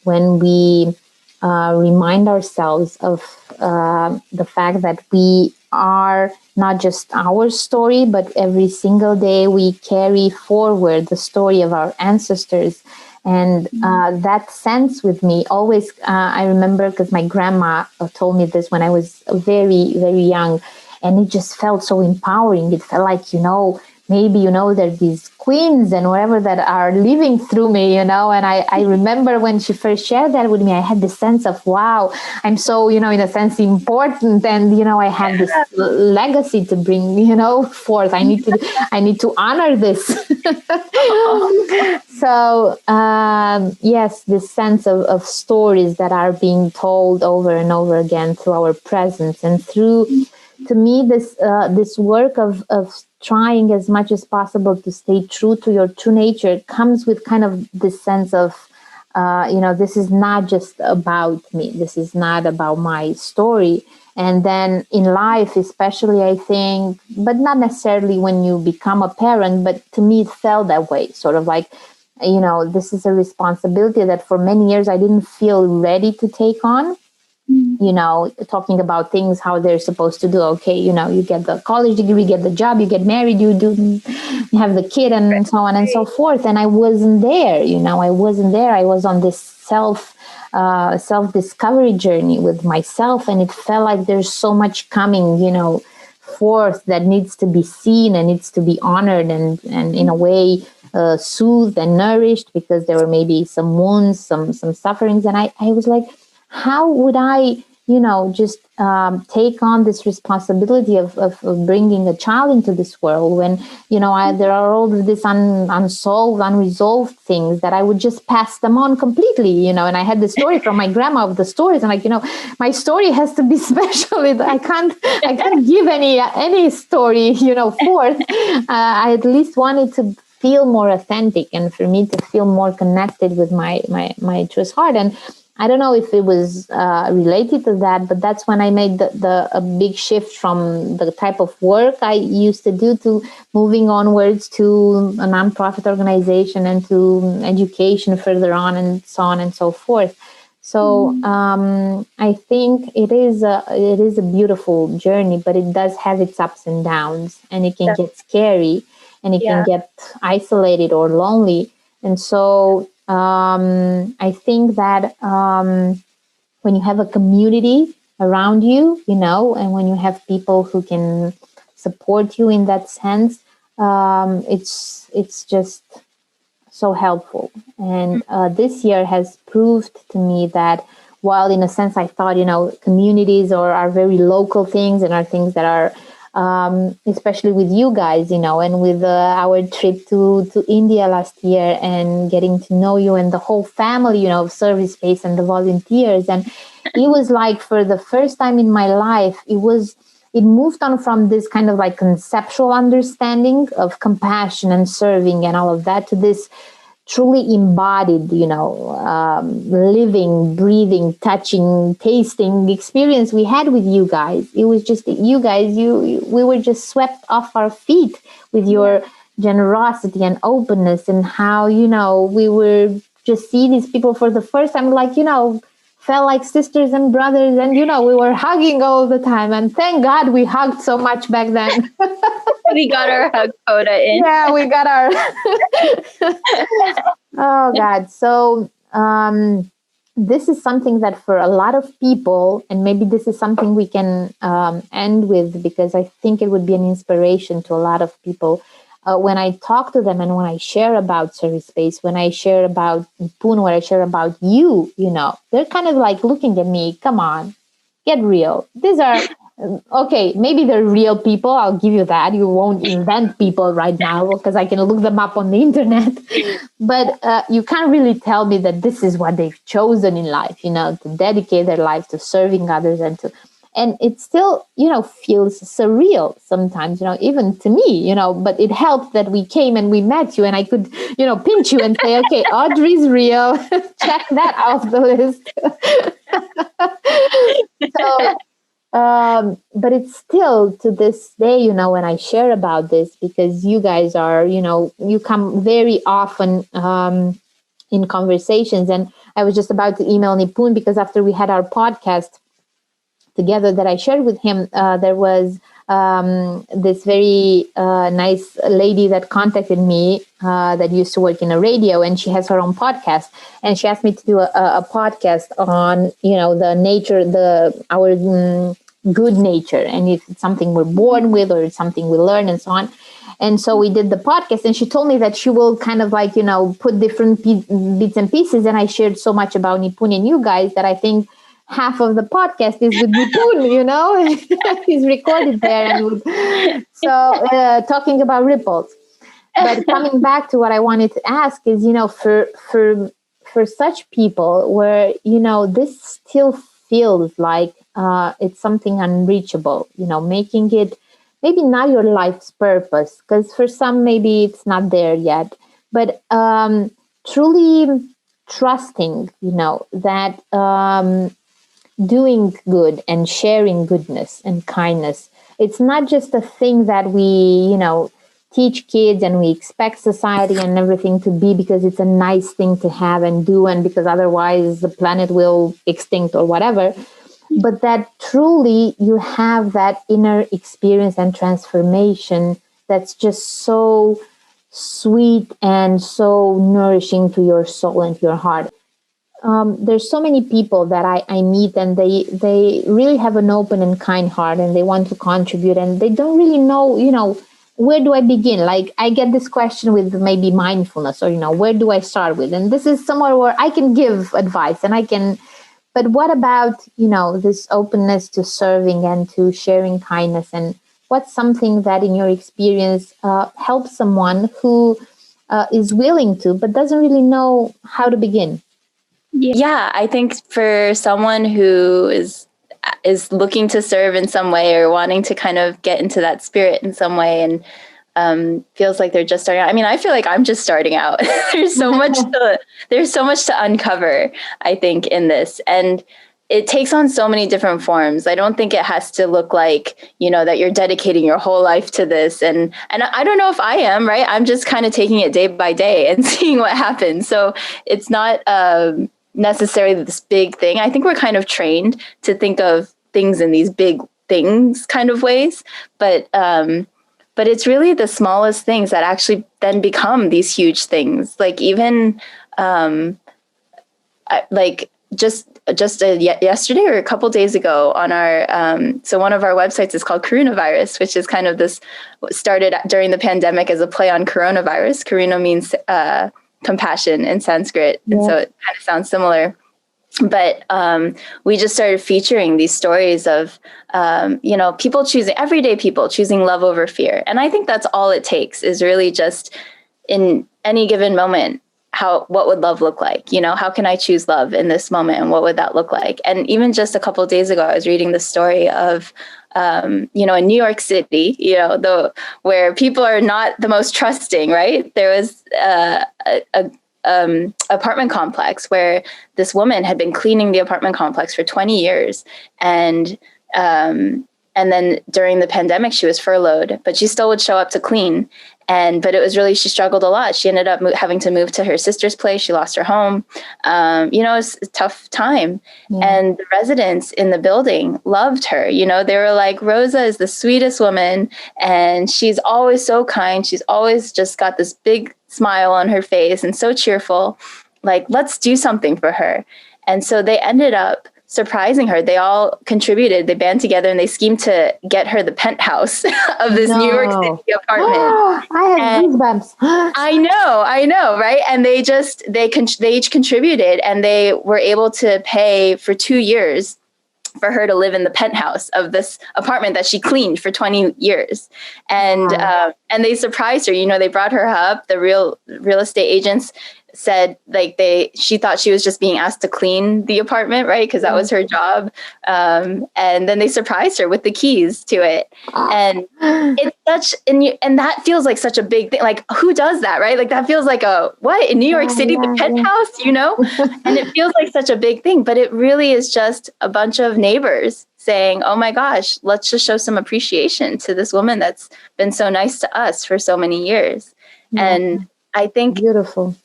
when we remind ourselves of the fact that we are not just our story, but every single day we carry forward the story of our ancestors. And that sense with me always, I remember, because my grandma told me this when I was very, very young, and it just felt so empowering. It felt like, maybe, there's these queens and whatever that are living through me, and I remember when she first shared that with me, I had this sense of, wow, I'm so, in a sense, important, and, I have this legacy to bring, forth. I need to honor this. So, yes, this sense of stories that are being told over and over again through our presence, and through, to me, this work of trying as much as possible to stay true to your true nature comes with kind of this sense of, this is not just about me. This is not about my story. And then in life, especially, I think, but not necessarily when you become a parent, but to me, it felt that way, sort of like, this is a responsibility that for many years I didn't feel ready to take on. Talking about things, how they're supposed to do. Okay, you get the college degree, you get the job, you get married, you have the kid, and so on and so forth. And I wasn't there, I wasn't there. I was on this self-discovery journey with myself, and it felt like there's so much coming, forth that needs to be seen and needs to be honored and in a way soothed and nourished, because there were maybe some wounds, some sufferings. And I was like, how would I, just take on this responsibility of bringing a child into this world when, there are all of these unsolved, unresolved things that I would just pass them on completely, And I had the story from my grandma of the stories, and my story has to be special. I can't give any story, forth. I at least wanted to feel more authentic, and for me to feel more connected with my truest heart. And I don't know if it was related to that, but that's when I made a big shift from the type of work I used to do to moving onwards to a nonprofit organization and to education further on, and so on and so forth. So I think it is a beautiful journey, but it does have its ups and downs, and it can get scary, and it can get isolated or lonely. And so I think that when you have a community around you, and when you have people who can support you in that sense, it's just so helpful. And this year has proved to me that while in a sense I thought, communities are very local things and are things that are especially with you guys, and with our trip to India last year, and getting to know you and the whole family, of ServiceSpace and the volunteers. And it was like, for the first time in my life, it moved on from this kind of like conceptual understanding of compassion and serving and all of that to this truly embodied, living, breathing, touching, tasting experience we had with you guys. It was just you guys, we were just swept off our feet with your generosity and openness, and how, we were just see these people for the first time, like, felt like sisters and brothers, and we were hugging all the time, and thank God we hugged so much back then. We got our hug quota in. Yeah, we got our oh God. So this is something that for a lot of people, and maybe this is something we can end with, because I think it would be an inspiration to a lot of people. When I talk to them and when I share about ServiceSpace, when I share about Poon, when I share about you, they're kind of like looking at me, come on, get real. These are, okay, maybe they're real people. I'll give you that. You won't invent people right now because I can look them up on the internet. But you can't really tell me that this is what they've chosen in life, to dedicate their life to serving others and it still, feels surreal sometimes, even to me, but it helped that we came and we met you and I could, pinch you and say, okay, Audrey's real. Check that off the list. But it's still to this day, when I share about this, because you guys are, you come very often in conversations. And I was just about to email Nipun because after we had our podcast together that I shared with him, there was this very nice lady that contacted me that used to work in a radio, and she has her own podcast, and she asked me to do a podcast on the nature, our good nature, and if it's something we're born with or it's something we learn and so on. And so we did the podcast, and she told me that she will kind of like put different bits and pieces, and I shared so much about Nipun and you guys that I think half of the podcast is with Nipun, he's recorded there. And so talking about ripples. But coming back to what I wanted to ask is, for such people where, this still feels like it's something unreachable, making it maybe not your life's purpose, because for some, maybe it's not there yet, but truly trusting, that doing good and sharing goodness and kindness, it's not just a thing that we teach kids and we expect society and everything to be because it's a nice thing to have and do, and because otherwise the planet will extinct or whatever, but that truly you have that inner experience and transformation that's just so sweet and so nourishing to your soul and to your heart. There's so many people that I meet, and they really have an open and kind heart, and they want to contribute, and they don't really know, where do I begin? Like, I get this question with maybe mindfulness, or, where do I start with? And this is somewhere where I can give advice and but what about, this openness to serving and to sharing kindness? And what's something that in your experience helps someone who is willing to, but doesn't really know how to begin? Yeah, I think for someone who is looking to serve in some way or wanting to kind of get into that spirit in some way and feels like they're just starting out. I mean, I feel like I'm just starting out. There's so much to uncover, I think, in this. And it takes on so many different forms. I don't think it has to look like, that you're dedicating your whole life to this. And I don't know if I am, right? I'm just kind of taking it day by day and seeing what happens. So it's not necessarily this big thing. I think we're kind of trained to think of things in these big things kind of ways, but it's really the smallest things that actually then become these huge things. Like even yesterday or a couple days ago on our so one of our websites is called Coronavirus, which is kind of this started during the pandemic as a play on coronavirus. Karuna means compassion in Sanskrit. Yeah. And so it kind of sounds similar. But we just started featuring these stories of, everyday people choosing love over fear. And I think that's all it takes, is really just in any given moment, what would love look like? How can I choose love in this moment? And what would that look like? And even just a couple of days ago, I was reading the story of, in New York City, where people are not the most trusting, right? There was a apartment complex where this woman had been cleaning the apartment complex for 20 years. And And then during the pandemic, she was furloughed, but she still would show up to clean. But it was really, she struggled a lot. She ended up having to move to her sister's place. She lost her home. It was a tough time. Yeah. And the residents in the building loved her. They were like, Rosa is the sweetest woman. And she's always so kind. She's always just got this big smile on her face and so cheerful. Like, let's do something for her. And so they ended up surprising her. They all contributed. They band together and they schemed to get her the penthouse of this New York City apartment. I have goosebumps. I know, right? And they each contributed, and they were able to pay for 2 years for her to live in the penthouse of this apartment that she cleaned for 20 years. And they surprised her. They brought her up. The real estate agents said she thought she was just being asked to clean the apartment, right? Because that was her job. And then they surprised her with the keys to it. And it's and that feels like such a big thing. Like, who does that, right? Like, that feels like what in New York City, the penthouse, and it feels like such a big thing, but it really is just a bunch of neighbors saying, oh my gosh, let's just show some appreciation to this woman that's been so nice to us for so many years. Yeah. And I think beautiful.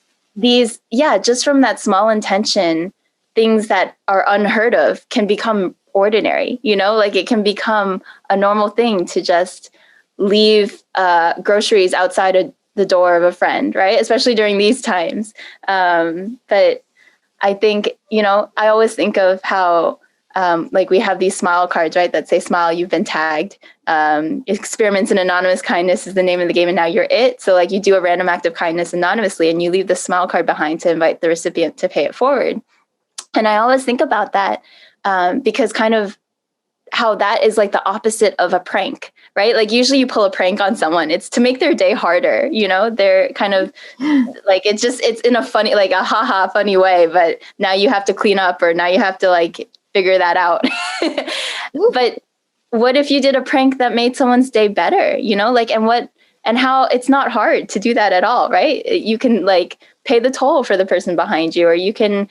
Just from that small intention, things that are unheard of can become ordinary, like it can become a normal thing to just leave groceries outside of the door of a friend, right? Especially during these times. But I think, I always think of how we have these smile cards, right, that say smile, you've been tagged. Experiments in anonymous kindness is the name of the game, and now you're it. So you do a random act of kindness anonymously, and you leave the smile card behind to invite the recipient to pay it forward. And I always think about that because kind of how that is like the opposite of a prank, right? Usually you pull a prank on someone, it's to make their day harder. They're kind of it's in a funny, like a haha funny way, but now you have to clean up, or now you have to figure that out. But what if you did a prank that made someone's day better, and how it's not hard to do that at all, right? You can pay the toll for the person behind you, or you can,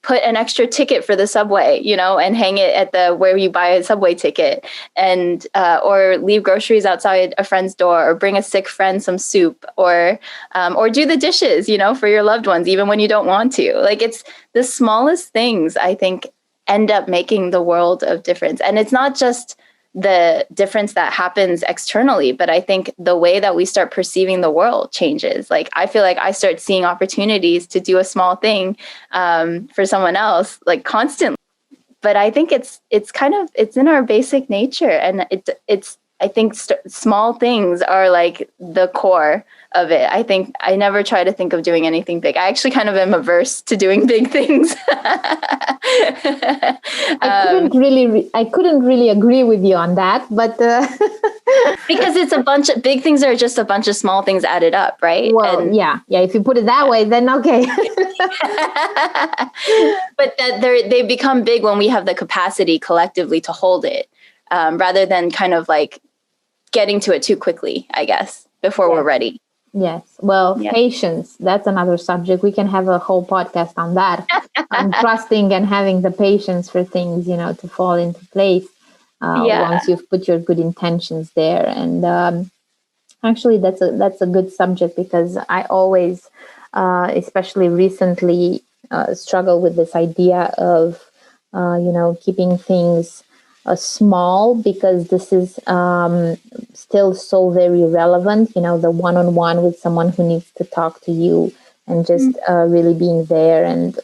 put an extra ticket for the subway, and hang it at where you buy a subway ticket, and, or leave groceries outside a friend's door, or bring a sick friend some soup, or do the dishes, for your loved ones, even when you don't want to. It's the smallest things, I think, end up making the world of difference. And it's not just the difference that happens externally, but I think the way that we start perceiving the world changes. I feel like I start seeing opportunities to do a small thing for someone else, constantly. But I think it's in our basic nature, and I think small things are the core of it. I think I never try to think of doing anything big. I actually kind of am averse to doing big things. I couldn't really agree with you on that, but because it's a bunch of big things are just a bunch of small things added up, right? Well, yeah. If you put it that way, then okay. But that they become big when we have the capacity collectively to hold it, rather than kind of getting to it too quickly, I guess, before we're ready. Yes. Well, patience, that's another subject. We can have a whole podcast on that. Trusting and having the patience for things, to fall into place once you've put your good intentions there. And actually, that's a good subject, because I always, especially recently, struggle with this idea of, keeping things small, because this is still so very relevant, the one-on-one with someone who needs to talk to you, and just really being there and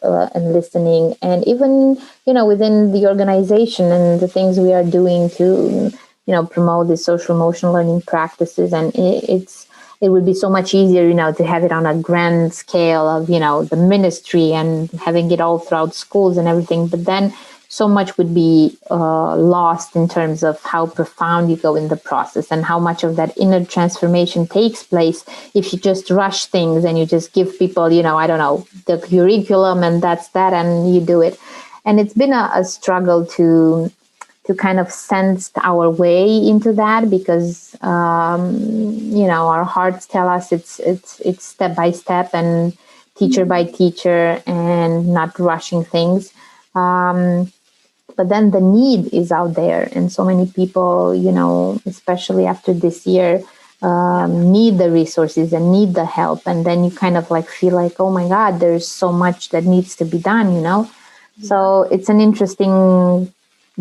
listening. And even, within the organization and the things we are doing to, promote the social emotional learning practices. And it would be so much easier, to have it on a grand scale of, the ministry and having it all throughout schools and everything. But then so much would be lost in terms of how profound you go in the process, and how much of that inner transformation takes place if you just rush things and you just give people, I don't know, the curriculum and that's that, and you do it. And it's been a struggle to kind of sense our way into that, because our hearts tell us it's step by step and teacher by teacher, and not rushing things. but then the need is out there, and so many people, especially after this year, need the resources and need the help. And then you kind of like feel like, oh my God, there's so much that needs to be done. So it's an interesting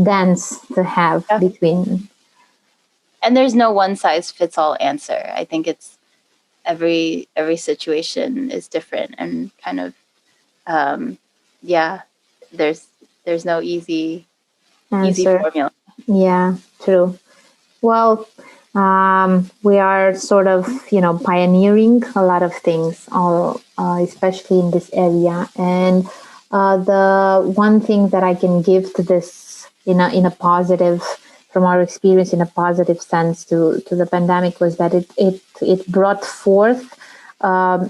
dance to have between. And there's no one size fits all answer. I think it's every situation is different, and kind of there's no easy formula. Yeah, true. Well, we are sort of, pioneering a lot of things, especially in this area. And the one thing that I can give to this in a positive, from our experience in a positive sense to the pandemic, was that it brought forth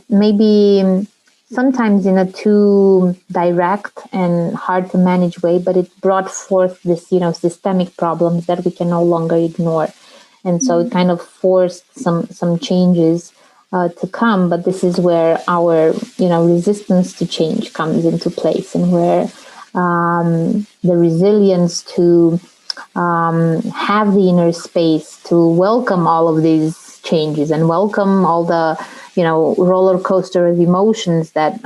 maybe sometimes in a too direct and hard to manage way, but it brought forth this, systemic problems that we can no longer ignore. And so it kind of forced some changes to come. But this is where our, resistance to change comes into place, and where the resilience to have the inner space to welcome all of these changes and welcome all the, roller coaster of emotions that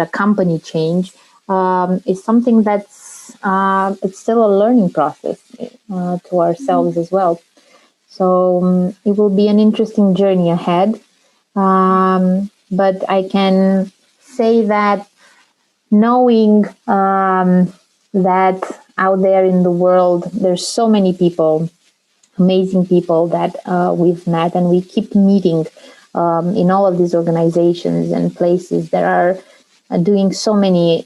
accompany change, is something that's it's still a learning process to ourselves as well. So it will be an interesting journey ahead. But I can say that knowing that out there in the world, there's so many people, amazing people that we've met and we keep meeting in all of these organizations and places that are doing so many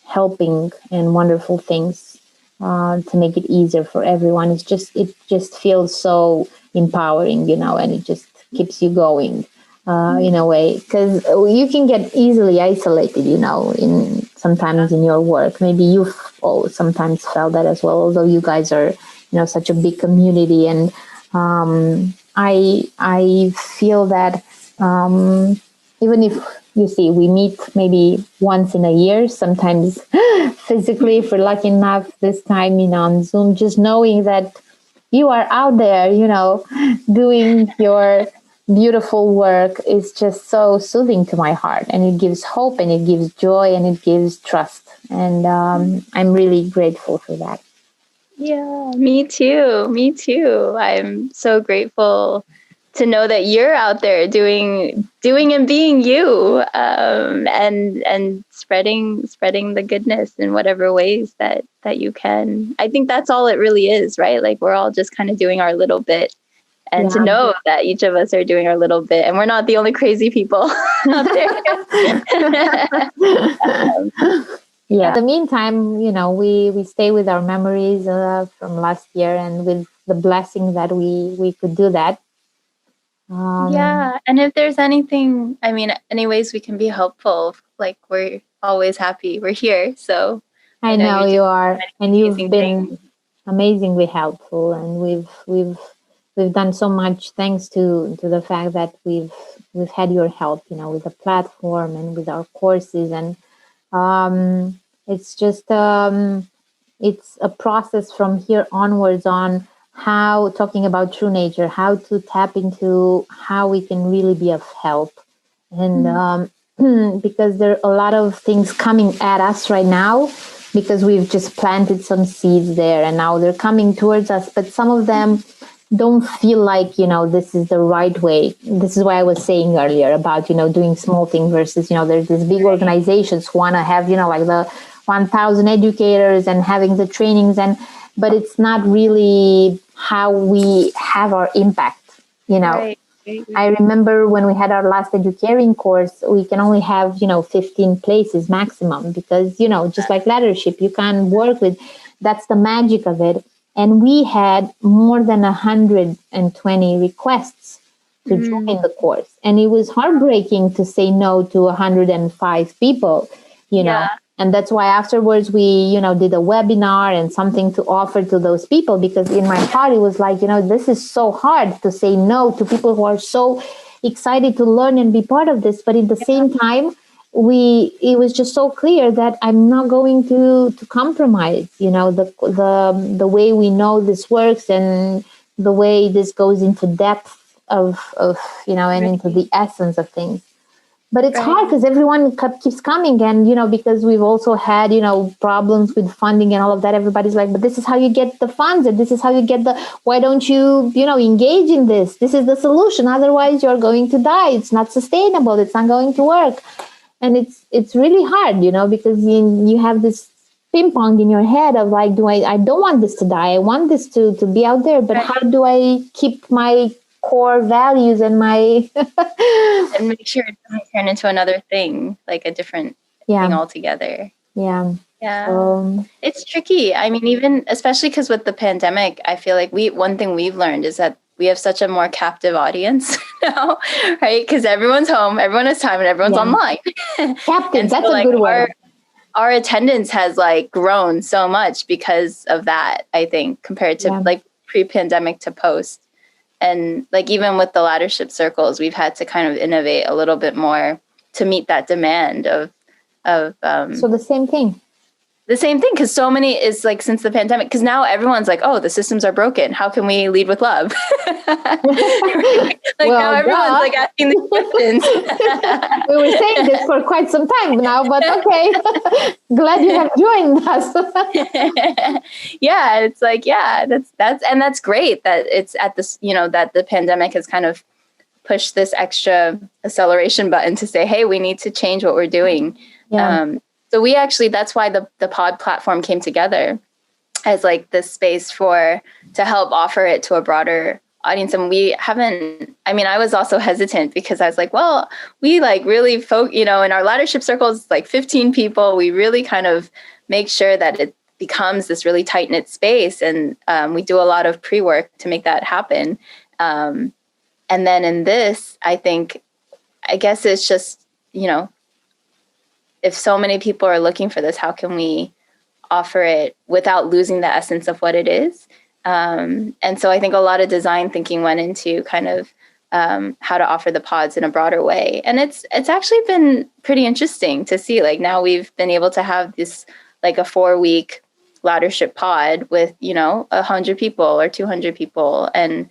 helping and wonderful things to make it easier for everyone. It just feels so empowering, and it just keeps you going in a way, because you can get easily isolated, sometimes in your work. Maybe you've sometimes felt that as well, although you guys are, such a big community. And I feel that even if you see we meet maybe once in a year, sometimes physically, if we're lucky enough this time, on Zoom, just knowing that you are out there, doing your beautiful work is just so soothing to my heart, and it gives hope and it gives joy and it gives trust. And I'm really grateful for that. Yeah, me too. I'm so grateful to know that you're out there doing and being you, and spreading the goodness in whatever ways that you can. I think that's all it really is, right? Like, we're all just kind of doing our little bit, and to know that each of us are doing our little bit, and we're not the only crazy people out there. In the meantime, we stay with our memories from last year, and with the blessing that we could do that. And if there's anything, any ways we can be helpful, like, we're always happy. We're here. So I know you are, and you've been amazingly helpful, and we've done so much thanks to the fact that we've had your help, with the platform and with our courses. And it's just it's a process from here onwards on how, talking about true nature, how to tap into how we can really be of help. And because there are a lot of things coming at us right now, because we've just planted some seeds there and now they're coming towards us, but some of them don't feel like, this is the right way. This is why I was saying earlier about, doing small things versus, there's these big organizations who want to have, like the 1,000 educators and having the trainings, but it's not really how we have our impact, Right. I remember when we had our last educating course, we can only have, 15 places maximum, because, just like laddership, you can't work with, that's the magic of it. And we had more than 120 requests to join the course. And it was heartbreaking to say no to 105 people, know. And that's why afterwards we, did a webinar and something to offer to those people, because in my heart it was like, this is so hard to say no to people who are so excited to learn and be part of this. But at the same time, it was just so clear that I'm not going to compromise, the way we know this works and the way this goes into depth of and into the essence of things. But it's hard because everyone keeps coming, and because we've also had problems with funding and all of that. Everybody's like, but this is how you get the funds, and this is how you get why don't you engage in this? This is the solution. Otherwise you're going to die. It's not sustainable. It's not going to work. And it's really hard, because you have this ping pong in your head of like, I don't want this to die. I want this to be out there, but how do I keep my core values and my and make sure it doesn't turn into another thing, like a different thing altogether. It's tricky. I mean, even especially because with the pandemic, I feel like one thing we've learned is that we have such a more captive audience now, right? Because everyone's home, everyone has time, and everyone's online. Captive, that's a good word. Our attendance has like grown so much because of that, I think, compared to like pre-pandemic to post. And like even with the laddership circles, we've had to kind of innovate a little bit more to meet that demand of so the same thing, because so many is like since the pandemic, because now everyone's like, oh, the systems are broken, how can we lead with love? Now everyone's like asking these questions. We were saying this for quite some time now, but okay. Glad you have joined us. It's like that's great that it's at this, that the pandemic has kind of pushed this extra acceleration button to say, hey, we need to change what we're doing. So we actually, that's why the pod platform came together as like this space to help offer it to a broader audience. And I was also hesitant because I was like, well, we like really in our laddership circles, it's like 15 people. We really kind of make sure that it becomes this really tight knit space. And we do a lot of pre-work to make that happen. And then in this, I guess it's just, if so many people are looking for this, how can we offer it without losing the essence of what it is? And so I think a lot of design thinking went into kind of how to offer the pods in a broader way. And it's actually been pretty interesting to see, like now we've been able to have this like a 4-week laddership pod with, 100 people or 200 people and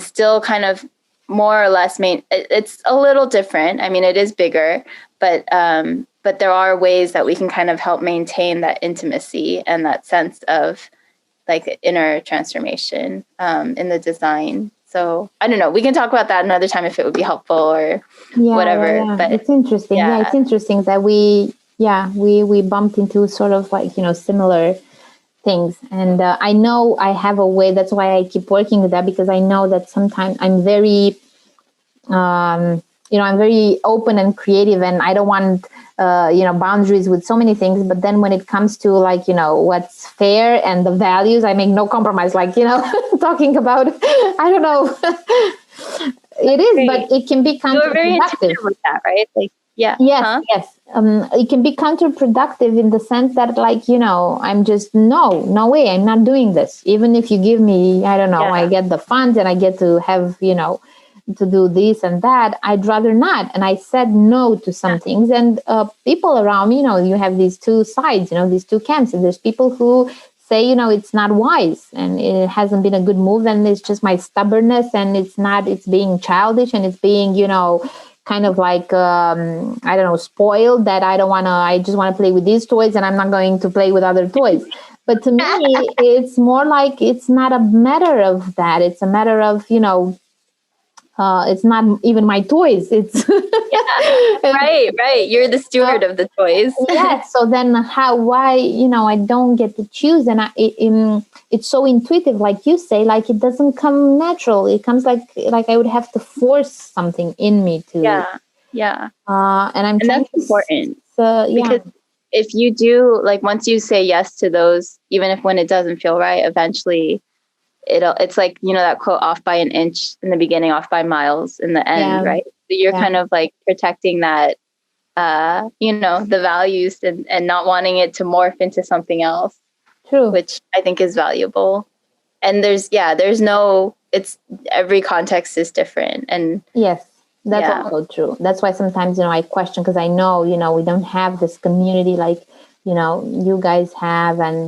still kind of more or less it's a little different. I mean, it is bigger, but there are ways that we can kind of help maintain that intimacy and that sense of like inner transformation in the design. So I don't know, we can talk about that another time if it would be helpful or whatever. But it's interesting. It's interesting that we bumped into sort of like, similar things. And I know I have a way, that's why I keep working with that, because I know that sometimes I'm very, I'm very open and creative, and I don't want, boundaries with so many things. But then when it comes to like, what's fair and the values, I make no compromise, like, talking about, I don't know. It is, great. But it can be counterproductive. You're very intuitive with that, right? Like, yes. It can be counterproductive in the sense that, like, I'm just no way, I'm not doing this. Even if you give me, I don't know, I get the funds and I get to have, to do this and that, I'd rather not. And I said no to some things. And people around me, you have these two sides, these two camps. And there's people who say, it's not wise and it hasn't been a good move, and it's just my stubbornness, and it's being childish, and it's being, kind of like, I don't know, spoiled, that I just want to play with these toys and I'm not going to play with other toys. But to me, it's more like, it's not a matter of that. It's a matter of, it's not even my toys. It's right. You're the steward of the toys. So then why, I don't get to choose. And it's so intuitive, like you say, like it doesn't come natural. It comes like I would have to force something in me to. And that's important. Because if you do, like, once you say yes to those, even if when it doesn't feel right, eventually it's like, that quote, off by an inch in the beginning, off by miles in the end, right? So you're kind of like protecting that, the values and not wanting it to morph into something else. True. Which I think is valuable. And every context is different. And yes. That's also true. That's why sometimes, I question, because I know, we don't have this community like, you guys have, and,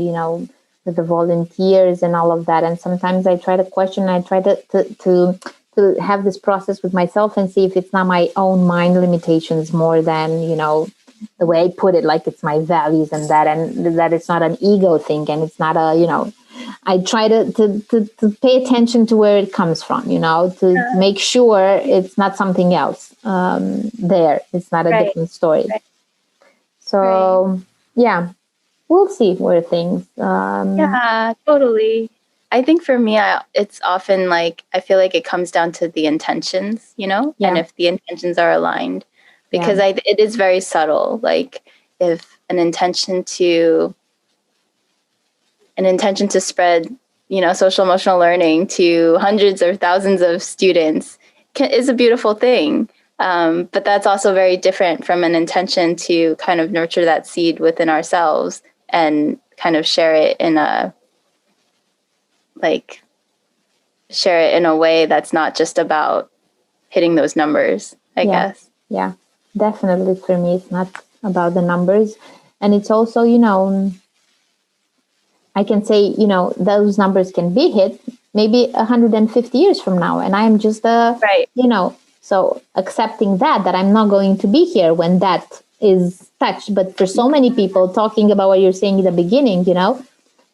with the volunteers and all of that. And sometimes I try to question, I try to have this process with myself and see if it's not my own mind limitations more than, the way I put it, like it's my values and that it's not an ego thing, and it's not a, I try to pay attention to where it comes from, to make sure it's not something else there. It's not a different story. Right. So, yeah, we'll see where things. Yeah, totally. I think for me, it's often like, I feel like it comes down to the intentions, and if the intentions are aligned, because it is very subtle. Like if an intention to spread, social emotional learning to hundreds or thousands of students is a beautiful thing. But that's also very different from an intention to kind of nurture that seed within ourselves and kind of share it in a way that's not just about hitting those numbers, I guess. Yeah, definitely. For me, it's not about the numbers. And it's also, I can say, those numbers can be hit maybe 150 years from now. And I'm just, so accepting that I'm not going to be here when that is touched. But for so many people, talking about what you're saying in the beginning,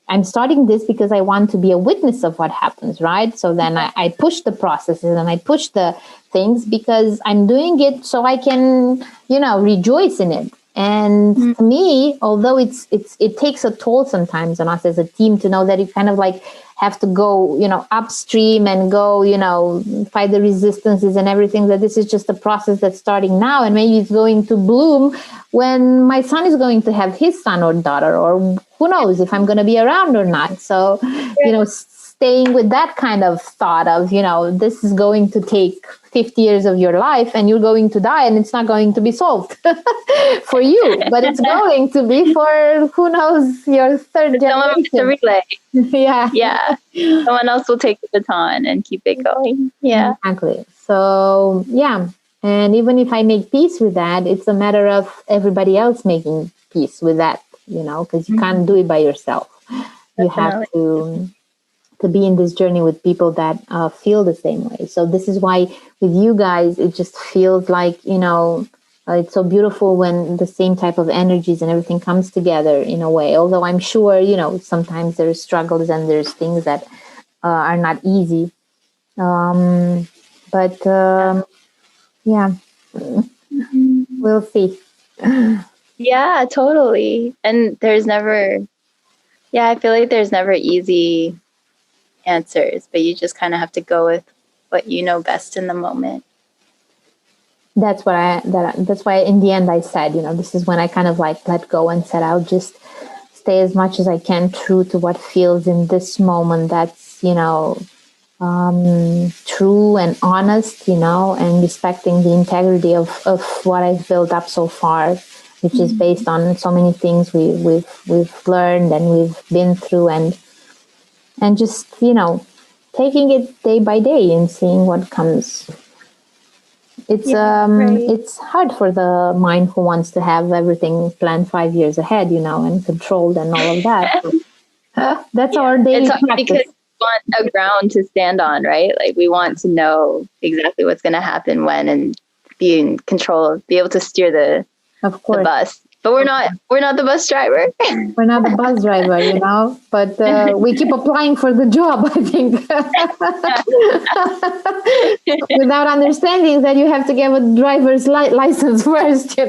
I'm starting this because I want to be a witness of what happens, right? So then I push the processes and I push the things because I'm doing it so I can, rejoice in it. And to me, although it takes a toll sometimes on us as a team to know that you kind of like have to go, upstream and go, fight the resistances and everything, that this is just a process that's starting now. And maybe it's going to bloom when my son is going to have his son or daughter, or who knows if I'm going to be around or not. So, staying with that kind of thought of, this is going to take 50 years of your life and you're going to die and it's not going to be solved for you, but it's going to be for, who knows, your third generation. Someone to relay. Yeah. Someone else will take the baton and keep it going. Yeah. Exactly. So, yeah. And even if I make peace with that, it's a matter of everybody else making peace with that, because you can't do it by yourself. You have to be in this journey with people that feel the same way. So this is why with you guys, it just feels like, it's so beautiful when the same type of energies and everything comes together in a way. Although I'm sure, sometimes there's struggles and there's things that are not easy. But we'll see. Yeah, totally. And there's never, I feel like there's never easy answers, but you just kind of have to go with what you know best in the moment. That's why in the end I said, this is when I kind of like let go and said I'll just stay as much as I can true to what feels in this moment that's, true and honest, and respecting the integrity of what I've built up so far, which is based on so many things we've learned and we've been through, and just, taking it day by day and seeing what comes. It's it's hard for the mind who wants to have everything planned 5 years ahead, and controlled and all of that. So, that's our daily practice. Because we want a ground to stand on, right? Like we want to know exactly what's going to happen when, and be in control, be able to steer the bus. But we're not the bus driver. We're not the bus driver, but we keep applying for the job, I think. Without understanding that you have to get a driver's license first,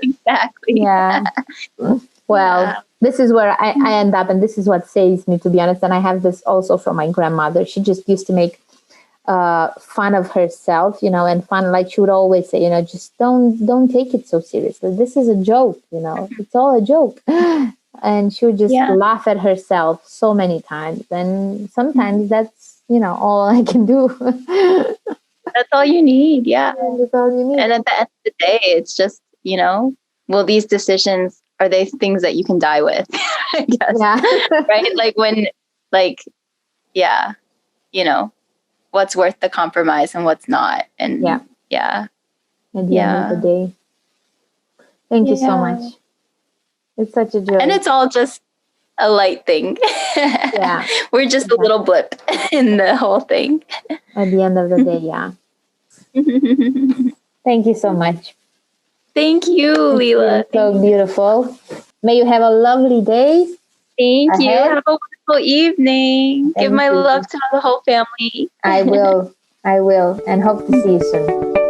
Exactly. Yeah. Well, this is where I end up, and this is what saves me, to be honest. And I have this also from my grandmother. She just used to make fun of herself, and fun, like she would always say, just don't take it so seriously. This is a joke, it's all a joke. And she would just laugh at herself so many times. And sometimes that's, all I can do. That's all you need. Yeah. That's all you need. And at the end of the day, it's just, well, these decisions, are they things that you can die with? I guess. Yeah. Right. Like when, what's worth the compromise and what's not. And at the end of the day. Thank you so much. It's such a joy. And it's all just a light thing. We're just a little blip in the whole thing. At the end of the day, Thank you so much. Thank you, Leela. So beautiful. May you have a lovely day. Thank you. Have a wonderful evening. Give my love to the whole family. I will. And hope to see you soon.